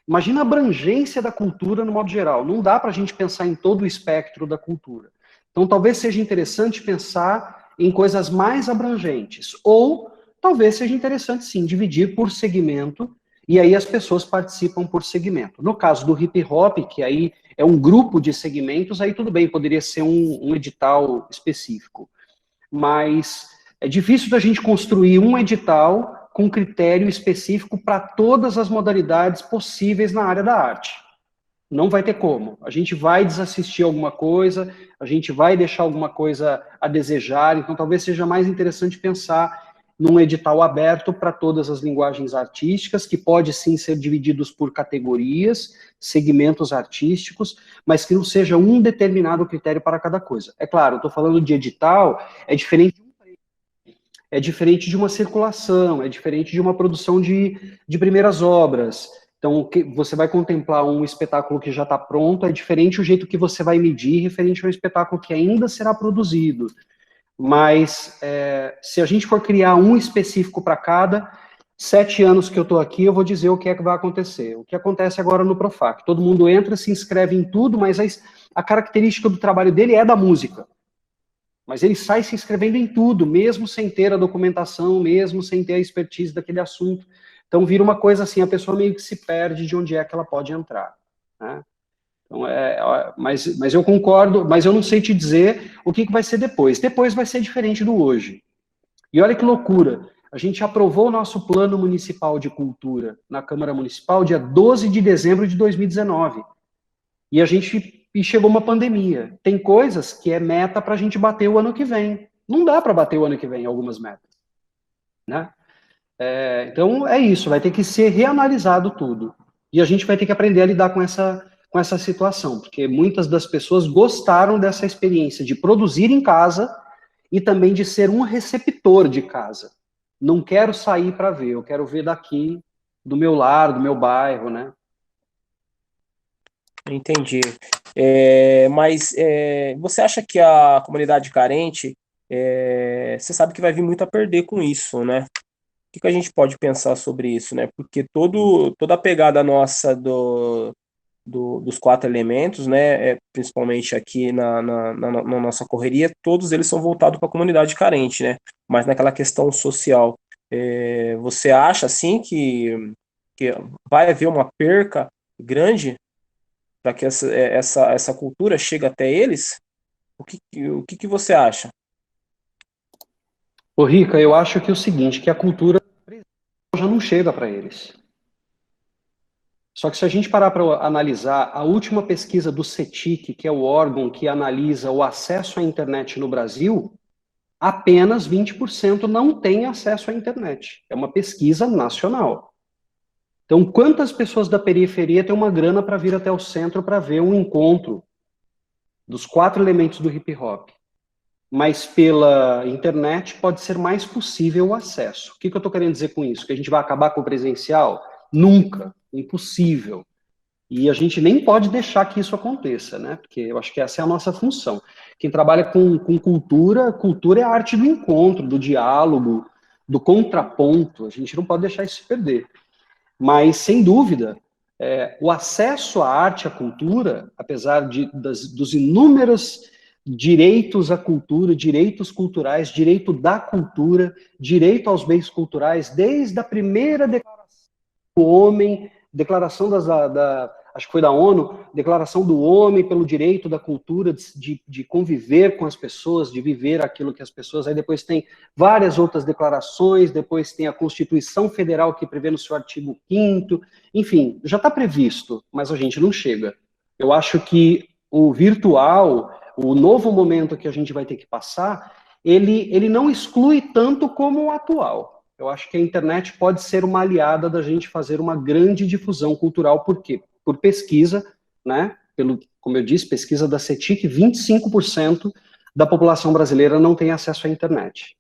Imagina a abrangência da cultura no modo geral. Não dá para a gente pensar em todo o espectro da cultura. Então, talvez seja interessante pensar em coisas mais abrangentes. Ou, talvez seja interessante, sim, dividir por segmento, e aí as pessoas participam por segmento. No caso do hip hop, que aí é um grupo de segmentos, aí tudo bem, poderia ser um edital específico. Mas é difícil da gente construir um edital com critério específico para todas as modalidades possíveis na área da arte. Não vai ter como. A gente vai desassistir alguma coisa, a gente vai deixar alguma coisa a desejar, então talvez seja mais interessante pensar num edital aberto para todas as linguagens artísticas, que pode sim ser divididos por categorias, segmentos artísticos, mas que não seja um determinado critério para cada coisa. É claro, eu estou falando de edital, é diferente de uma circulação, é diferente de uma produção de primeiras obras. Então, você vai contemplar um espetáculo que já está pronto, é diferente o jeito que você vai medir referente ao espetáculo que ainda será produzido. Mas, se a gente for criar um específico para cada, 7 anos que eu estou aqui, eu vou dizer o que é que vai acontecer. O que acontece agora no Profac? Todo mundo entra, se inscreve em tudo, mas a característica do trabalho dele é da música. Mas ele sai se inscrevendo em tudo, mesmo sem ter a documentação, mesmo sem ter a expertise daquele assunto. Então, vira uma coisa assim, a pessoa meio que se perde de onde é que ela pode entrar, né? Então, mas eu concordo, mas eu não sei te dizer o que vai ser depois. Depois vai ser diferente do hoje. E olha que loucura, a gente aprovou o nosso Plano Municipal de Cultura na Câmara Municipal dia 12 de dezembro de 2019. E chegou uma pandemia. Tem coisas que é meta para a gente bater o ano que vem. Não dá para bater o ano que vem algumas metas, né? Então, é isso, vai ter que ser reanalisado tudo. E a gente vai ter que aprender a lidar com essa situação, porque muitas das pessoas gostaram dessa experiência de produzir em casa e também de ser um receptor de casa. Não quero sair para ver, eu quero ver daqui, do meu lar, do meu bairro, né? Entendi. Mas você acha que a comunidade carente, você sabe que vai vir muito a perder com isso, né? O que a gente pode pensar sobre isso, né? Porque toda a pegada nossa dos 4 elementos, né, principalmente aqui na nossa correria, todos eles são voltados para a comunidade carente, né? Mas naquela questão social, você acha, assim, que vai haver uma perca grande para que essa cultura chegue até eles? O que você acha? Ô, Rica, eu acho que é o seguinte, que a cultura já não chega para eles. Só que se a gente parar para analisar a última pesquisa do CETIC, que é o órgão que analisa o acesso à internet no Brasil, apenas 20% não tem acesso à internet. É uma pesquisa nacional. Então, quantas pessoas da periferia têm uma grana para vir até o centro para ver um encontro dos 4 elementos do hip hop? Mas pela internet pode ser mais possível o acesso. O que eu estou querendo dizer com isso? Que a gente vai acabar com o presencial? Nunca. Impossível. E a gente nem pode deixar que isso aconteça, né? Porque eu acho que essa é a nossa função. Quem trabalha com cultura, cultura é a arte do encontro, do diálogo, do contraponto. A gente não pode deixar isso se perder. Mas, sem dúvida, o acesso à arte, à cultura, apesar dos inúmeros direitos à cultura, direitos culturais, direito da cultura, direito aos bens culturais, desde a primeira declaração do homem, declaração acho que foi da ONU, declaração do homem pelo direito da cultura, de conviver com as pessoas, de viver aquilo que as pessoas, aí depois tem várias outras declarações, depois tem a Constituição Federal que prevê no seu artigo 5º, enfim, já está previsto, mas a gente não chega. Eu acho que o virtual, o novo momento que a gente vai ter que passar, ele não exclui tanto como o atual. Eu acho que a internet pode ser uma aliada da gente fazer uma grande difusão cultural, por quê? Por pesquisa, né? Como eu disse, pesquisa da CETIC, 25% da população brasileira não tem acesso à internet.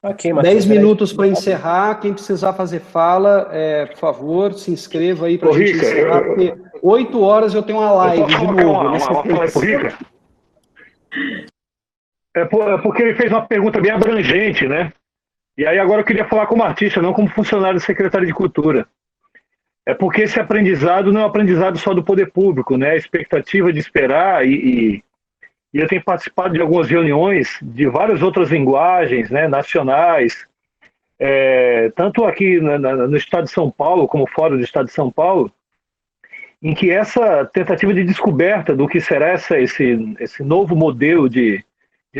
Ok, Matheus, 10 minutos para encerrar. Quem precisar fazer fala, por favor, se inscreva aí para a gente encerrar, porque 8 horas eu tenho uma live de novo. Uma fala aí pro Rica? Porque ele fez uma pergunta bem abrangente, né? E aí agora eu queria falar como artista, não como funcionário da Secretaria de Cultura. É porque esse aprendizado não é um aprendizado só do poder público, né? A expectativa de esperar e eu tenho participado de algumas reuniões de várias outras linguagens, né, nacionais, tanto aqui no estado de São Paulo como fora do estado de São Paulo, em que essa tentativa de descoberta do que será esse novo modelo de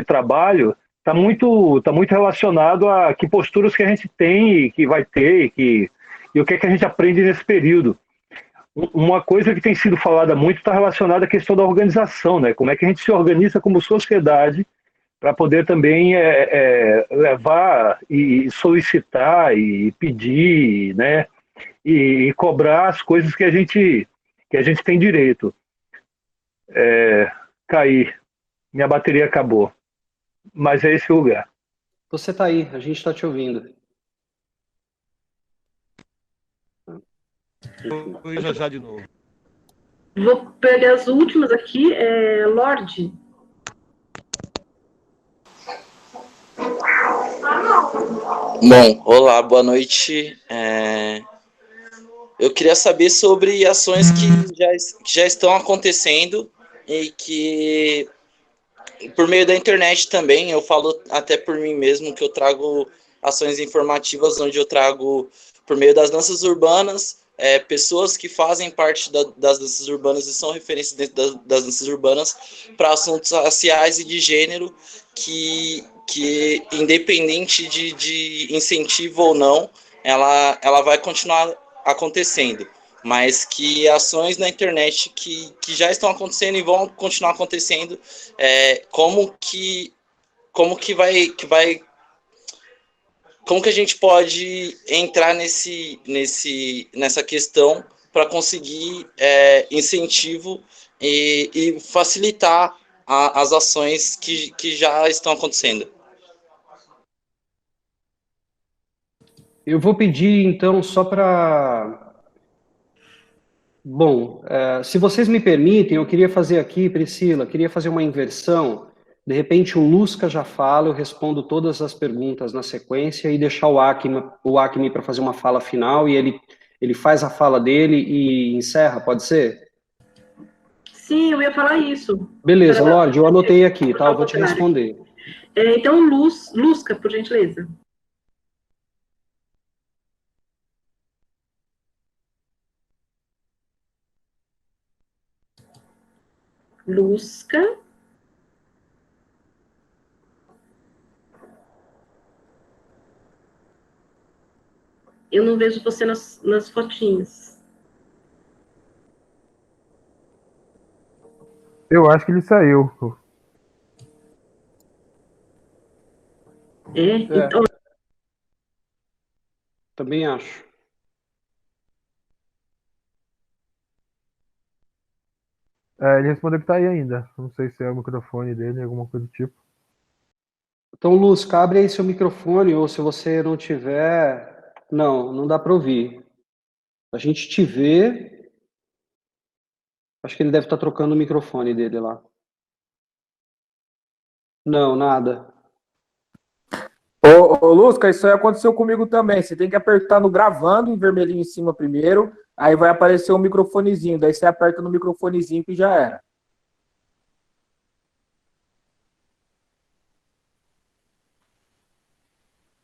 trabalho está muito relacionado a que posturas que a gente tem e que vai ter e o que é que a gente aprende nesse período. Uma coisa que tem sido falada muito está relacionada à questão da organização, né? Como é que a gente se organiza como sociedade para poder também levar e solicitar e pedir, né? E cobrar as coisas que a gente tem direito. Caí, minha bateria acabou. Mas é esse o lugar. Você está aí, a gente está te ouvindo. Oi, já de novo. Vou pegar as últimas aqui. Lorde. Bom, olá, boa noite. Eu queria saber sobre ações que já estão acontecendo e que, por meio da internet também, eu falo até por mim mesmo, que eu trago ações informativas, onde eu trago, por meio das danças urbanas, pessoas que fazem parte das danças urbanas e são referências dentro das danças urbanas para assuntos raciais e de gênero que independente de incentivo ou não, ela vai continuar acontecendo, mas que ações na internet que já estão acontecendo e vão continuar acontecendo, como que a gente pode entrar nessa questão para conseguir incentivo e facilitar as ações que já estão acontecendo? Eu vou pedir, então, só para... Bom, se vocês me permitem, eu queria fazer aqui, Priscila, queria fazer uma inversão. De repente, o Lusca já fala, eu respondo todas as perguntas na sequência e deixar o Acme para fazer uma fala final e ele faz a fala dele e encerra, pode ser? Sim, eu ia falar isso. Beleza, Lorde, eu anotei aqui, tá? Eu vou te responder. Então, Lusca, por gentileza. Lusca. Eu não vejo você nas fotinhas. Eu acho que ele saiu. Então... Também acho. Ele respondeu que tá aí ainda. Não sei se é o microfone dele, alguma coisa do tipo. Então, Luz, abre aí seu microfone, ou se você não tiver... Não dá para ouvir. A gente te vê... Acho que ele deve estar trocando o microfone dele lá. Não, nada. Ô, Lusca, isso aí aconteceu comigo também. Você tem que apertar no gravando, em vermelhinho em cima primeiro, aí vai aparecer um microfonezinho, daí você aperta no microfonezinho que já era.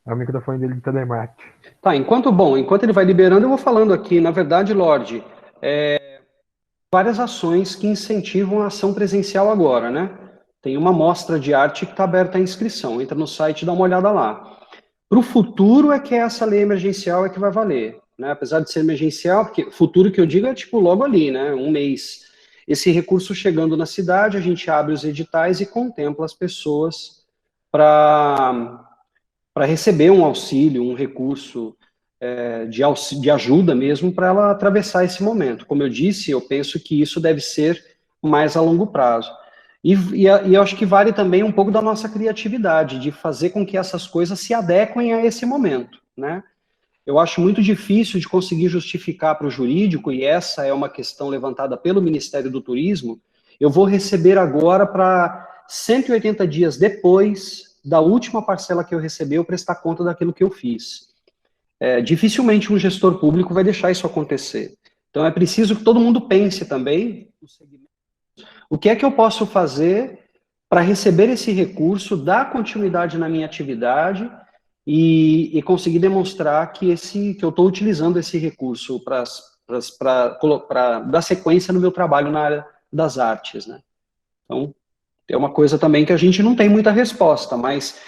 É o microfone dele de telemarketing. Tá, enquanto ele vai liberando, eu vou falando aqui. Na verdade, Lorde, várias ações que incentivam a ação presencial agora, né? Tem uma mostra de arte que está aberta à inscrição. Entra no site e dá uma olhada lá. Para o futuro é que essa lei emergencial é que vai valer, né? Apesar de ser emergencial, porque futuro que eu digo é tipo logo ali, né? Um mês. Esse recurso chegando na cidade, a gente abre os editais e contempla as pessoas para receber um auxílio, um recurso de ajuda mesmo para ela atravessar esse momento. Como eu disse, eu penso que isso deve ser mais a longo prazo. E eu acho que vale também um pouco da nossa criatividade, de fazer com que essas coisas se adequem a esse momento, né? Eu acho muito difícil de conseguir justificar para o jurídico, e essa é uma questão levantada pelo Ministério do Turismo, eu vou receber agora para 180 dias depois da última parcela que eu recebi, eu prestar conta daquilo que eu fiz. Dificilmente um gestor público vai deixar isso acontecer. Então é preciso que todo mundo pense também o que é que eu posso fazer para receber esse recurso, dar continuidade na minha atividade e conseguir demonstrar que eu estou utilizando esse recurso para dar sequência no meu trabalho na área das artes, né? Então, é uma coisa também que a gente não tem muita resposta, mas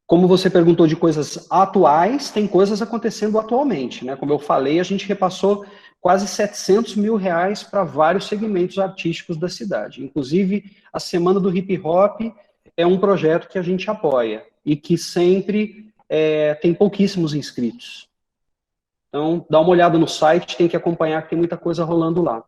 como você perguntou de coisas atuais, tem coisas acontecendo atualmente, né? Como eu falei, a gente repassou quase 700 mil reais para vários segmentos artísticos da cidade. Inclusive, a Semana do Hip Hop é um projeto que a gente apoia e que sempre tem pouquíssimos inscritos. Então, dá uma olhada no site, tem que acompanhar que tem muita coisa rolando lá.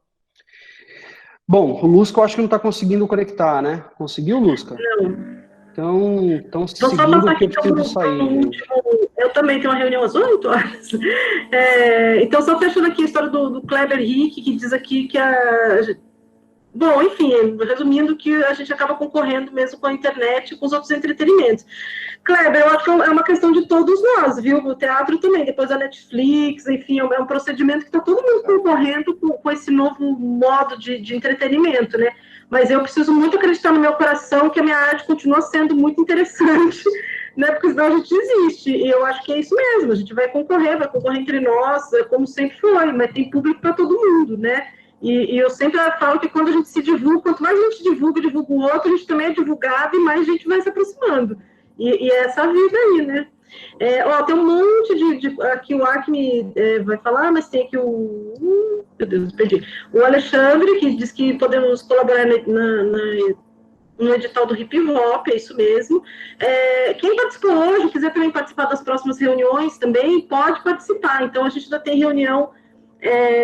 Bom, o Lusca eu acho que não está conseguindo conectar, né? Conseguiu, Lusca? Não. Então seguindo que eu preciso sair. Eu também tenho uma reunião às 8 horas. Então, só fechando aqui a história do Kleber Rick, que diz aqui que Bom, enfim, resumindo que a gente acaba concorrendo mesmo com a internet e com os outros entretenimentos. Kleber, eu acho que é uma questão de todos nós, viu? O teatro também, depois a Netflix, enfim, é um procedimento que está todo mundo concorrendo com esse novo modo de entretenimento, né? Mas eu preciso muito acreditar no meu coração que a minha arte continua sendo muito interessante, né? Porque senão a gente desiste. E eu acho que é isso mesmo, a gente vai concorrer entre nós, como sempre foi, mas tem público para todo mundo, né? E eu sempre falo que quando a gente se divulga, quanto mais a gente divulga o outro, a gente também é divulgado e mais a gente vai se aproximando. E é essa vida aí, né? Tem um monte aqui o Acme vai falar, mas tem aqui meu Deus, perdi. O Alexandre, que diz que podemos colaborar no edital do Hip Hop, é isso mesmo. Quem participou hoje, quiser também participar das próximas reuniões também, pode participar. Então, a gente já tem reunião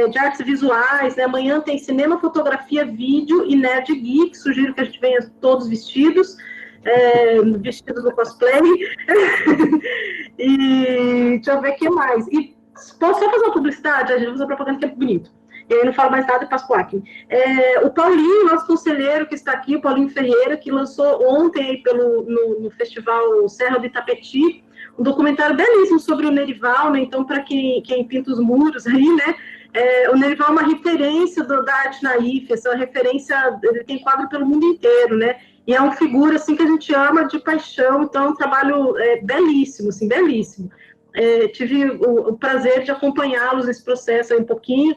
de artes visuais, né? Amanhã tem cinema, fotografia, vídeo e Nerd Geek. Sugiro que a gente venha todos vestidos no cosplay. E deixa eu ver o que mais. E posso só fazer uma publicidade? A gente usa propaganda que é bonito. E aí não falo mais nada e passo para aqui. O Paulinho, nosso conselheiro que está aqui, o Paulinho Ferreira, que lançou ontem aí no Festival Serra do Itapetí, um documentário belíssimo sobre o Nerival, né? Então, para quem pinta os muros aí, né? O Nerival é uma referência da arte naif, essa referência, ele tem quadro pelo mundo inteiro, né? E é uma figura, assim, que a gente ama de paixão, então é um trabalho belíssimo, assim, belíssimo. tive o prazer de acompanhá-los nesse processo aí um pouquinho,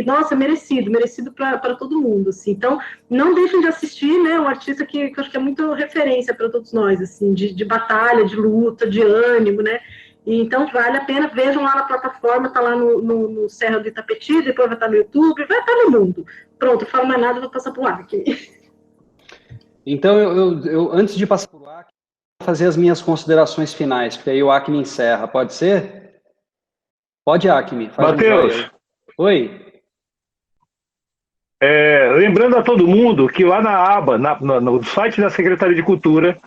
nossa, merecido para todo mundo, assim. Então, não deixem de assistir, né, um artista que eu acho que é muito referência para todos nós, assim, de batalha, de luta, de ânimo, né, então vale a pena, vejam lá na plataforma, tá lá no Serra do Itapetí, depois vai estar no YouTube, vai estar no mundo. Pronto, não falo mais nada, vou passar pro Acme. Então, eu antes de passar pro Acme, vou fazer as minhas considerações finais, porque aí o Acme encerra, pode ser? Pode, Acme. Matheus. Oi. Lembrando a todo mundo que lá na aba, no site da Secretaria de Cultura,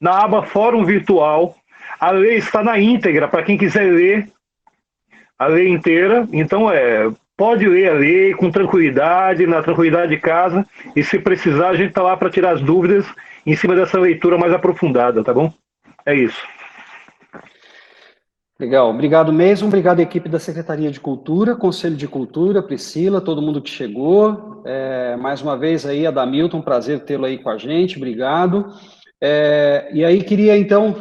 na aba Fórum Virtual, a lei está na íntegra para quem quiser ler a lei inteira. Então, pode ler a lei com tranquilidade, na tranquilidade de casa, e se precisar, a gente está lá para tirar as dúvidas em cima dessa leitura mais aprofundada, tá bom? É isso. Legal, obrigado mesmo, obrigado à equipe da Secretaria de Cultura, Conselho de Cultura, Priscila, todo mundo que chegou, mais uma vez aí, Adamilton, prazer tê-lo aí com a gente, obrigado. E aí queria então,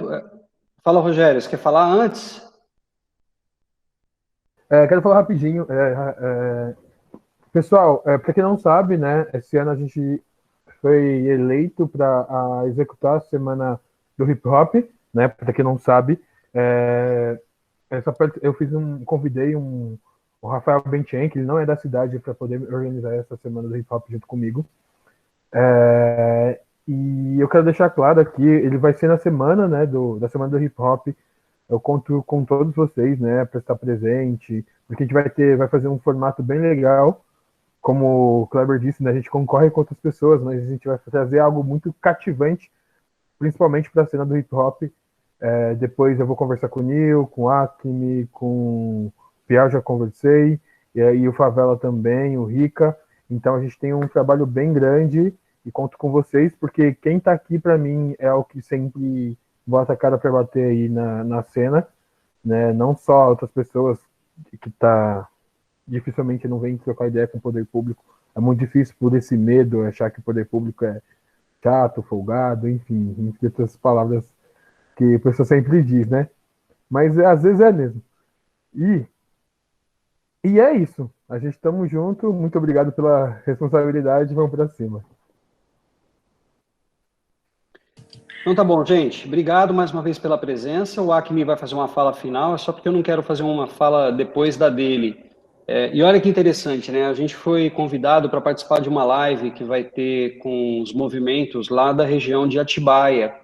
fala Rogério, você quer falar antes? Quero falar rapidinho, pessoal, para quem não sabe, né, esse ano a gente foi eleito para executar a Semana do Hip Hop, né, para quem não sabe, eu convidei o Rafael Bentchen, que ele não é da cidade, para poder organizar essa Semana do Hip Hop junto comigo. E eu quero deixar claro aqui, ele vai ser na semana, né, da Semana do Hip Hop. Eu conto com todos vocês, né, para estar presente, porque a gente vai fazer um formato bem legal, como o Kleber disse, né, a gente concorre com outras pessoas, mas a gente vai trazer algo muito cativante, principalmente para a cena do hip hop. Depois eu vou conversar com o Nil, com o Acme, com o Piau, já conversei, e o Favela também, o Rica. Então a gente tem um trabalho bem grande e conto com vocês, porque quem está aqui para mim é o que sempre bota a cara para bater aí na cena, né? Não só outras pessoas que dificilmente não vem trocar ideia com o poder público. É muito difícil por esse medo, achar que o poder público é chato, folgado, enfim, entre outras palavras que a pessoa sempre diz, né? Mas às vezes é mesmo. E é isso. A gente estamos junto. Muito obrigado pela responsabilidade. Vamos para cima. Então tá bom, gente. Obrigado mais uma vez pela presença. O Acme vai fazer uma fala final, é só porque eu não quero fazer uma fala depois da dele. E olha que interessante, né? A gente foi convidado para participar de uma live que vai ter com os movimentos lá da região de Atibaia,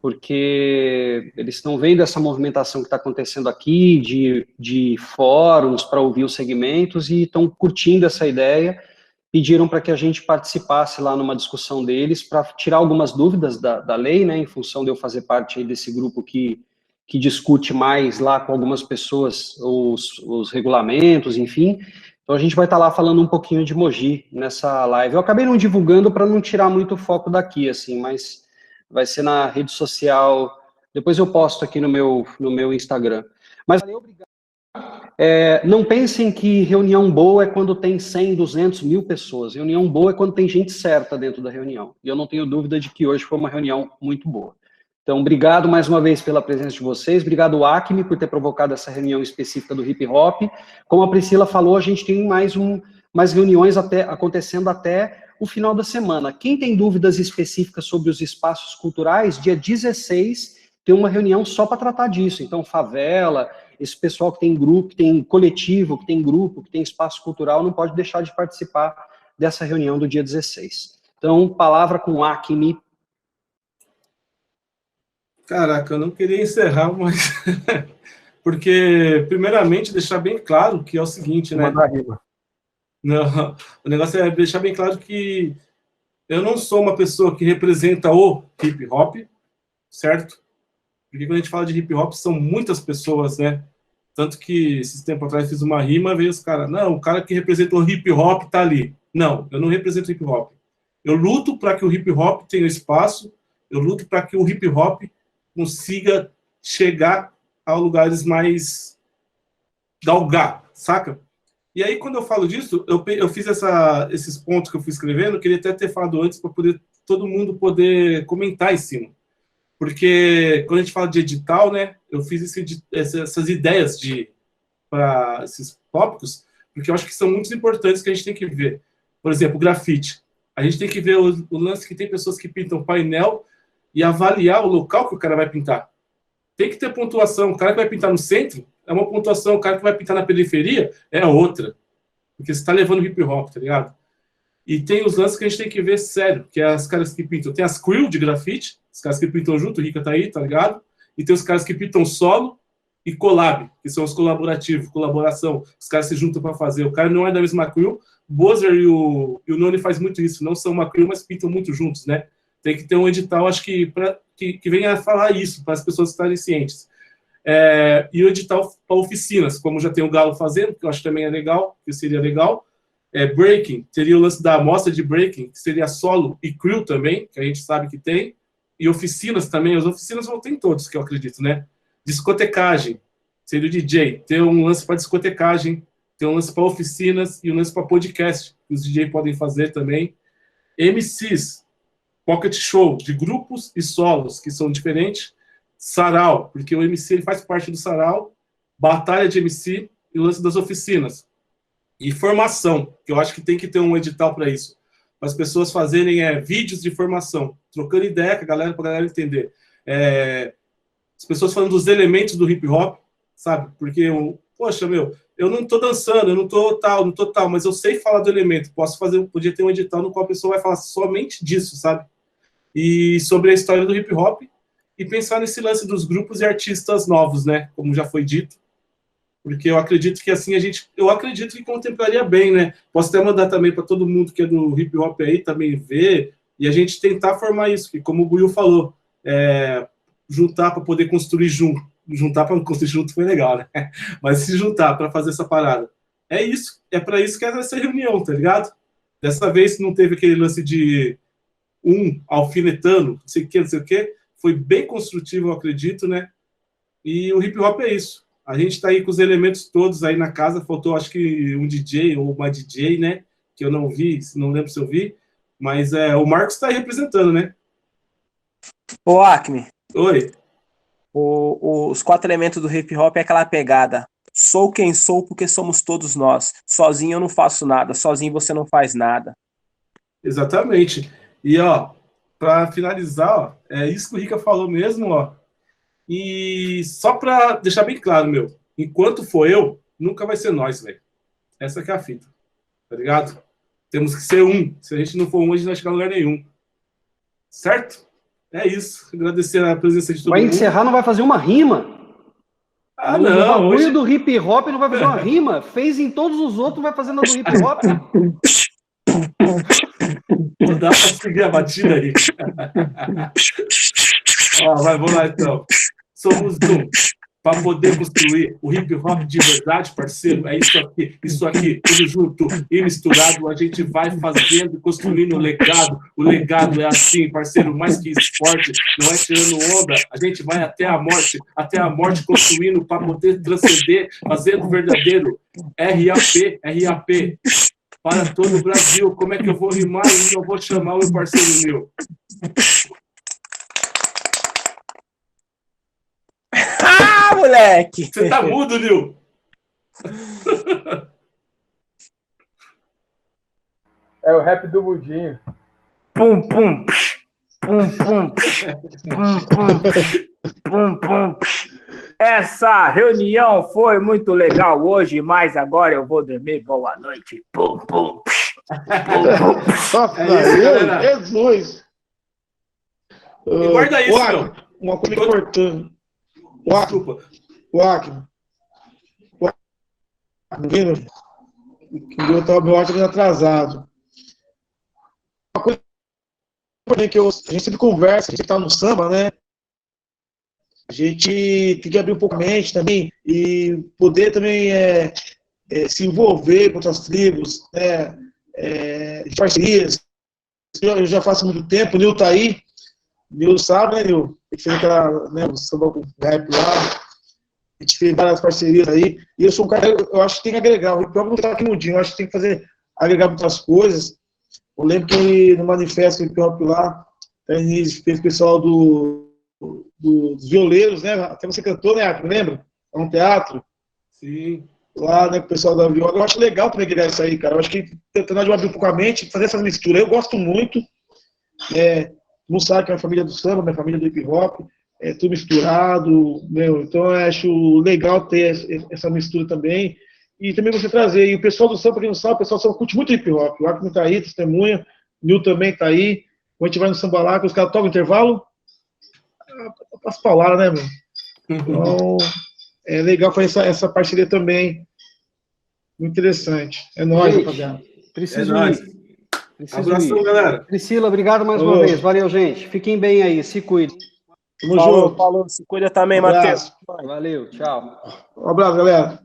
porque eles estão vendo essa movimentação que está acontecendo aqui, de fóruns para ouvir os segmentos, e estão curtindo essa ideia. Pediram para que a gente participasse lá numa discussão deles, para tirar algumas dúvidas da lei, né, em função de eu fazer parte aí desse grupo que discute mais lá com algumas pessoas os regulamentos, enfim. Então a gente vai estar lá falando um pouquinho de Mogi nessa live. Eu acabei não divulgando para não tirar muito o foco daqui, assim, mas vai ser na rede social, depois eu posto aqui no meu Instagram. Mas obrigado. Não pensem que reunião boa é quando tem 100, 200, 1000 pessoas. Reunião boa é quando tem gente certa dentro da reunião. E eu não tenho dúvida de que hoje foi uma reunião muito boa. Então, obrigado mais uma vez pela presença de vocês. Obrigado, Acme, por ter provocado essa reunião específica do hip hop. Como a Priscila falou, a gente tem mais reuniões acontecendo até o final da semana. Quem tem dúvidas específicas sobre os espaços culturais, dia 16 tem uma reunião só para tratar disso. Então, favela, esse pessoal que tem grupo, que tem coletivo, que tem grupo, que tem espaço cultural, não pode deixar de participar dessa reunião do dia 16. Então, palavra com o Acme. Caraca, eu não queria encerrar, mas... Porque, primeiramente, deixar bem claro que é o seguinte, né? Não, o negócio é deixar bem claro que eu não sou uma pessoa que representa o hip-hop, certo? Porque quando a gente fala de hip-hop, são muitas pessoas, né? Tanto que, esses tempos atrás, fiz uma rima, veio os caras, não, o cara que representa o hip-hop tá ali. Não, eu não represento o hip-hop. Eu luto para que o hip-hop tenha espaço, eu luto para que o hip-hop consiga chegar a lugares mais galgar, saca? E aí, quando eu falo disso, eu fiz esses pontos que eu fui escrevendo, eu queria até ter falado antes para poder todo mundo poder comentar em cima. Porque quando a gente fala de edital, né, eu fiz essas ideias para esses tópicos, porque eu acho que são muito importantes que a gente tem que ver. Por exemplo, grafite. A gente tem que ver o lance que tem pessoas que pintam painel e avaliar o local que o cara vai pintar. Tem que ter pontuação. O cara que vai pintar no centro é uma pontuação, o cara que vai pintar na periferia é outra. Porque você está levando hip hop, tá ligado? E tem os lances que a gente tem que ver sério, que é as caras que pintam. Tem as crew de grafite, os caras que pintam junto, o Rica tá aí, tá ligado? E tem os caras que pintam solo e collab, que são os colaborativos, colaboração. Os caras se juntam para fazer. O cara não é da mesma crew. O Bozer e o Noni faz muito isso. Não são uma crew, mas pintam muito juntos, né? Tem que ter um edital, acho que, que venha falar isso, para as pessoas estarem cientes. E o edital para oficinas, como já tem o Galo fazendo, que eu acho que também é legal, que seria legal. Breaking, teria o lance da amostra de breaking, que seria solo e crew também, que a gente sabe que tem. E oficinas também, as oficinas vão ter em todos, que eu acredito, né? Discotecagem, seria o DJ. Tem um lance para discotecagem, tem um lance para oficinas e um lance para podcast, que os DJ podem fazer também. MCs, pocket show, de grupos e solos, que são diferentes. Sarau, porque o MC ele faz parte do sarau, batalha de MC e o lance das oficinas. E formação, que eu acho que tem que ter um edital para isso. Para as pessoas fazerem vídeos de formação, trocando ideia com a galera, para a galera entender. As pessoas falando dos elementos do hip hop, sabe? Porque, poxa, eu não estou dançando, eu não estou tal, mas eu sei falar do elemento. Podia ter um edital no qual a pessoa vai falar somente disso, sabe? E sobre a história do hip hop, e pensar nesse lance dos grupos e artistas novos, né? Como já foi dito. Porque eu acredito que assim eu acredito que contemplaria bem, né? Posso até mandar também para todo mundo que é do hip hop aí também ver, e a gente tentar formar isso, que como o Buiu falou, juntar para poder construir junto. Juntar para construir junto foi legal, né? Mas se juntar para fazer essa parada. É isso, é para isso que é essa reunião, tá ligado? Dessa vez não teve aquele lance de alfinetando, não sei o que, foi bem construtivo, eu acredito, né? E o hip hop é isso. A gente está aí com os elementos todos aí na casa, faltou acho que um DJ ou uma DJ, né? Que eu não vi, não lembro se eu vi, mas o Marcos está aí representando, né? Ô, Acme. Oi. Os 4 elementos do hip hop é aquela pegada. Sou quem sou porque somos todos nós. Sozinho eu não faço nada, sozinho você não faz nada. Exatamente. E, ó, para finalizar, ó, é isso que o Rica falou mesmo, ó. E só para deixar bem claro, enquanto for eu, nunca vai ser nós, velho. Essa que é a fita, tá ligado? Temos que ser um. Se a gente não for um, a gente não vai chegar a lugar nenhum. Certo? É isso. Agradecer a presença de todo mundo. Vai encerrar, não vai fazer uma rima. Ah, não. O bagulho hoje... do hip hop não vai fazer uma rima. Fez em todos os outros, vai fazendo a do hip hop. Não dá pra seguir a batida aí. Ó, vamos lá então. Somos um para poder construir o hip hop de verdade, parceiro. É isso aqui, tudo junto e misturado. A gente vai fazendo, construindo o legado. O legado é assim, parceiro, mais que esporte, não é tirando onda. A gente vai até a morte construindo para poder transcender, fazendo o verdadeiro RAP. Para todo o Brasil, como é que eu vou rimar e eu vou chamar o meu parceiro meu? Ah, moleque! Você tá mudo, Nil? É o rap do Mudinho. Pum, pum, pum, pum, pum, pum, pum. Essa reunião foi muito legal hoje, mas agora eu vou dormir. Boa noite. Pum, pum. Nossa, Jesus! Guarda isso, meu. Uma coisa importante. Desculpa. O Acme, meu áudio atrasado. Uma coisa que a gente sempre conversa, a gente tá no samba, né? A gente tem que abrir um pouco a mente também e poder também se envolver com outras tribos, de parcerias. Eu já faço muito tempo, o Nil tá aí. O Nil sabe, né, Nil? A gente fez aquela, né, o samba com rap lá. A gente fez várias parcerias aí. E eu sou um cara, eu acho que tem que agregar. O hip hop não tá aqui mudinho, eu acho que tem que agregar muitas coisas. Eu lembro que no manifesto hip hop lá, a gente fez o pessoal do dos violeiros, né? Até você cantou, né, lembra? É um teatro. Sim. Lá, né, com o pessoal da viola. Eu acho legal também criar isso aí, cara. Eu acho que tentando abrir um pouco a mente, fazer essa mistura. Eu gosto muito. Não sabe que é a família do samba, minha família do hip hop, tudo misturado, meu. Então eu acho legal ter essa mistura também. E também você trazer. E o pessoal do samba, pra quem não sabe, o pessoal do samba curte muito hip hop. O Acme tá aí, testemunha. O Nil também tá aí. Quando a gente vai no samba lá, que os caras tocam intervalo, as palavras, né, meu? Então, é legal fazer essa parceria também. Muito interessante. É nóis, rapaziada. Preciso nóis. ir. Abração, galera. Priscila, obrigado mais uma vez. Valeu, gente. Fiquem bem aí. Se cuidem. Tamo junto. Falou. Se cuida também, Um abraço. Matheus. Valeu. Tchau. Um abraço, galera.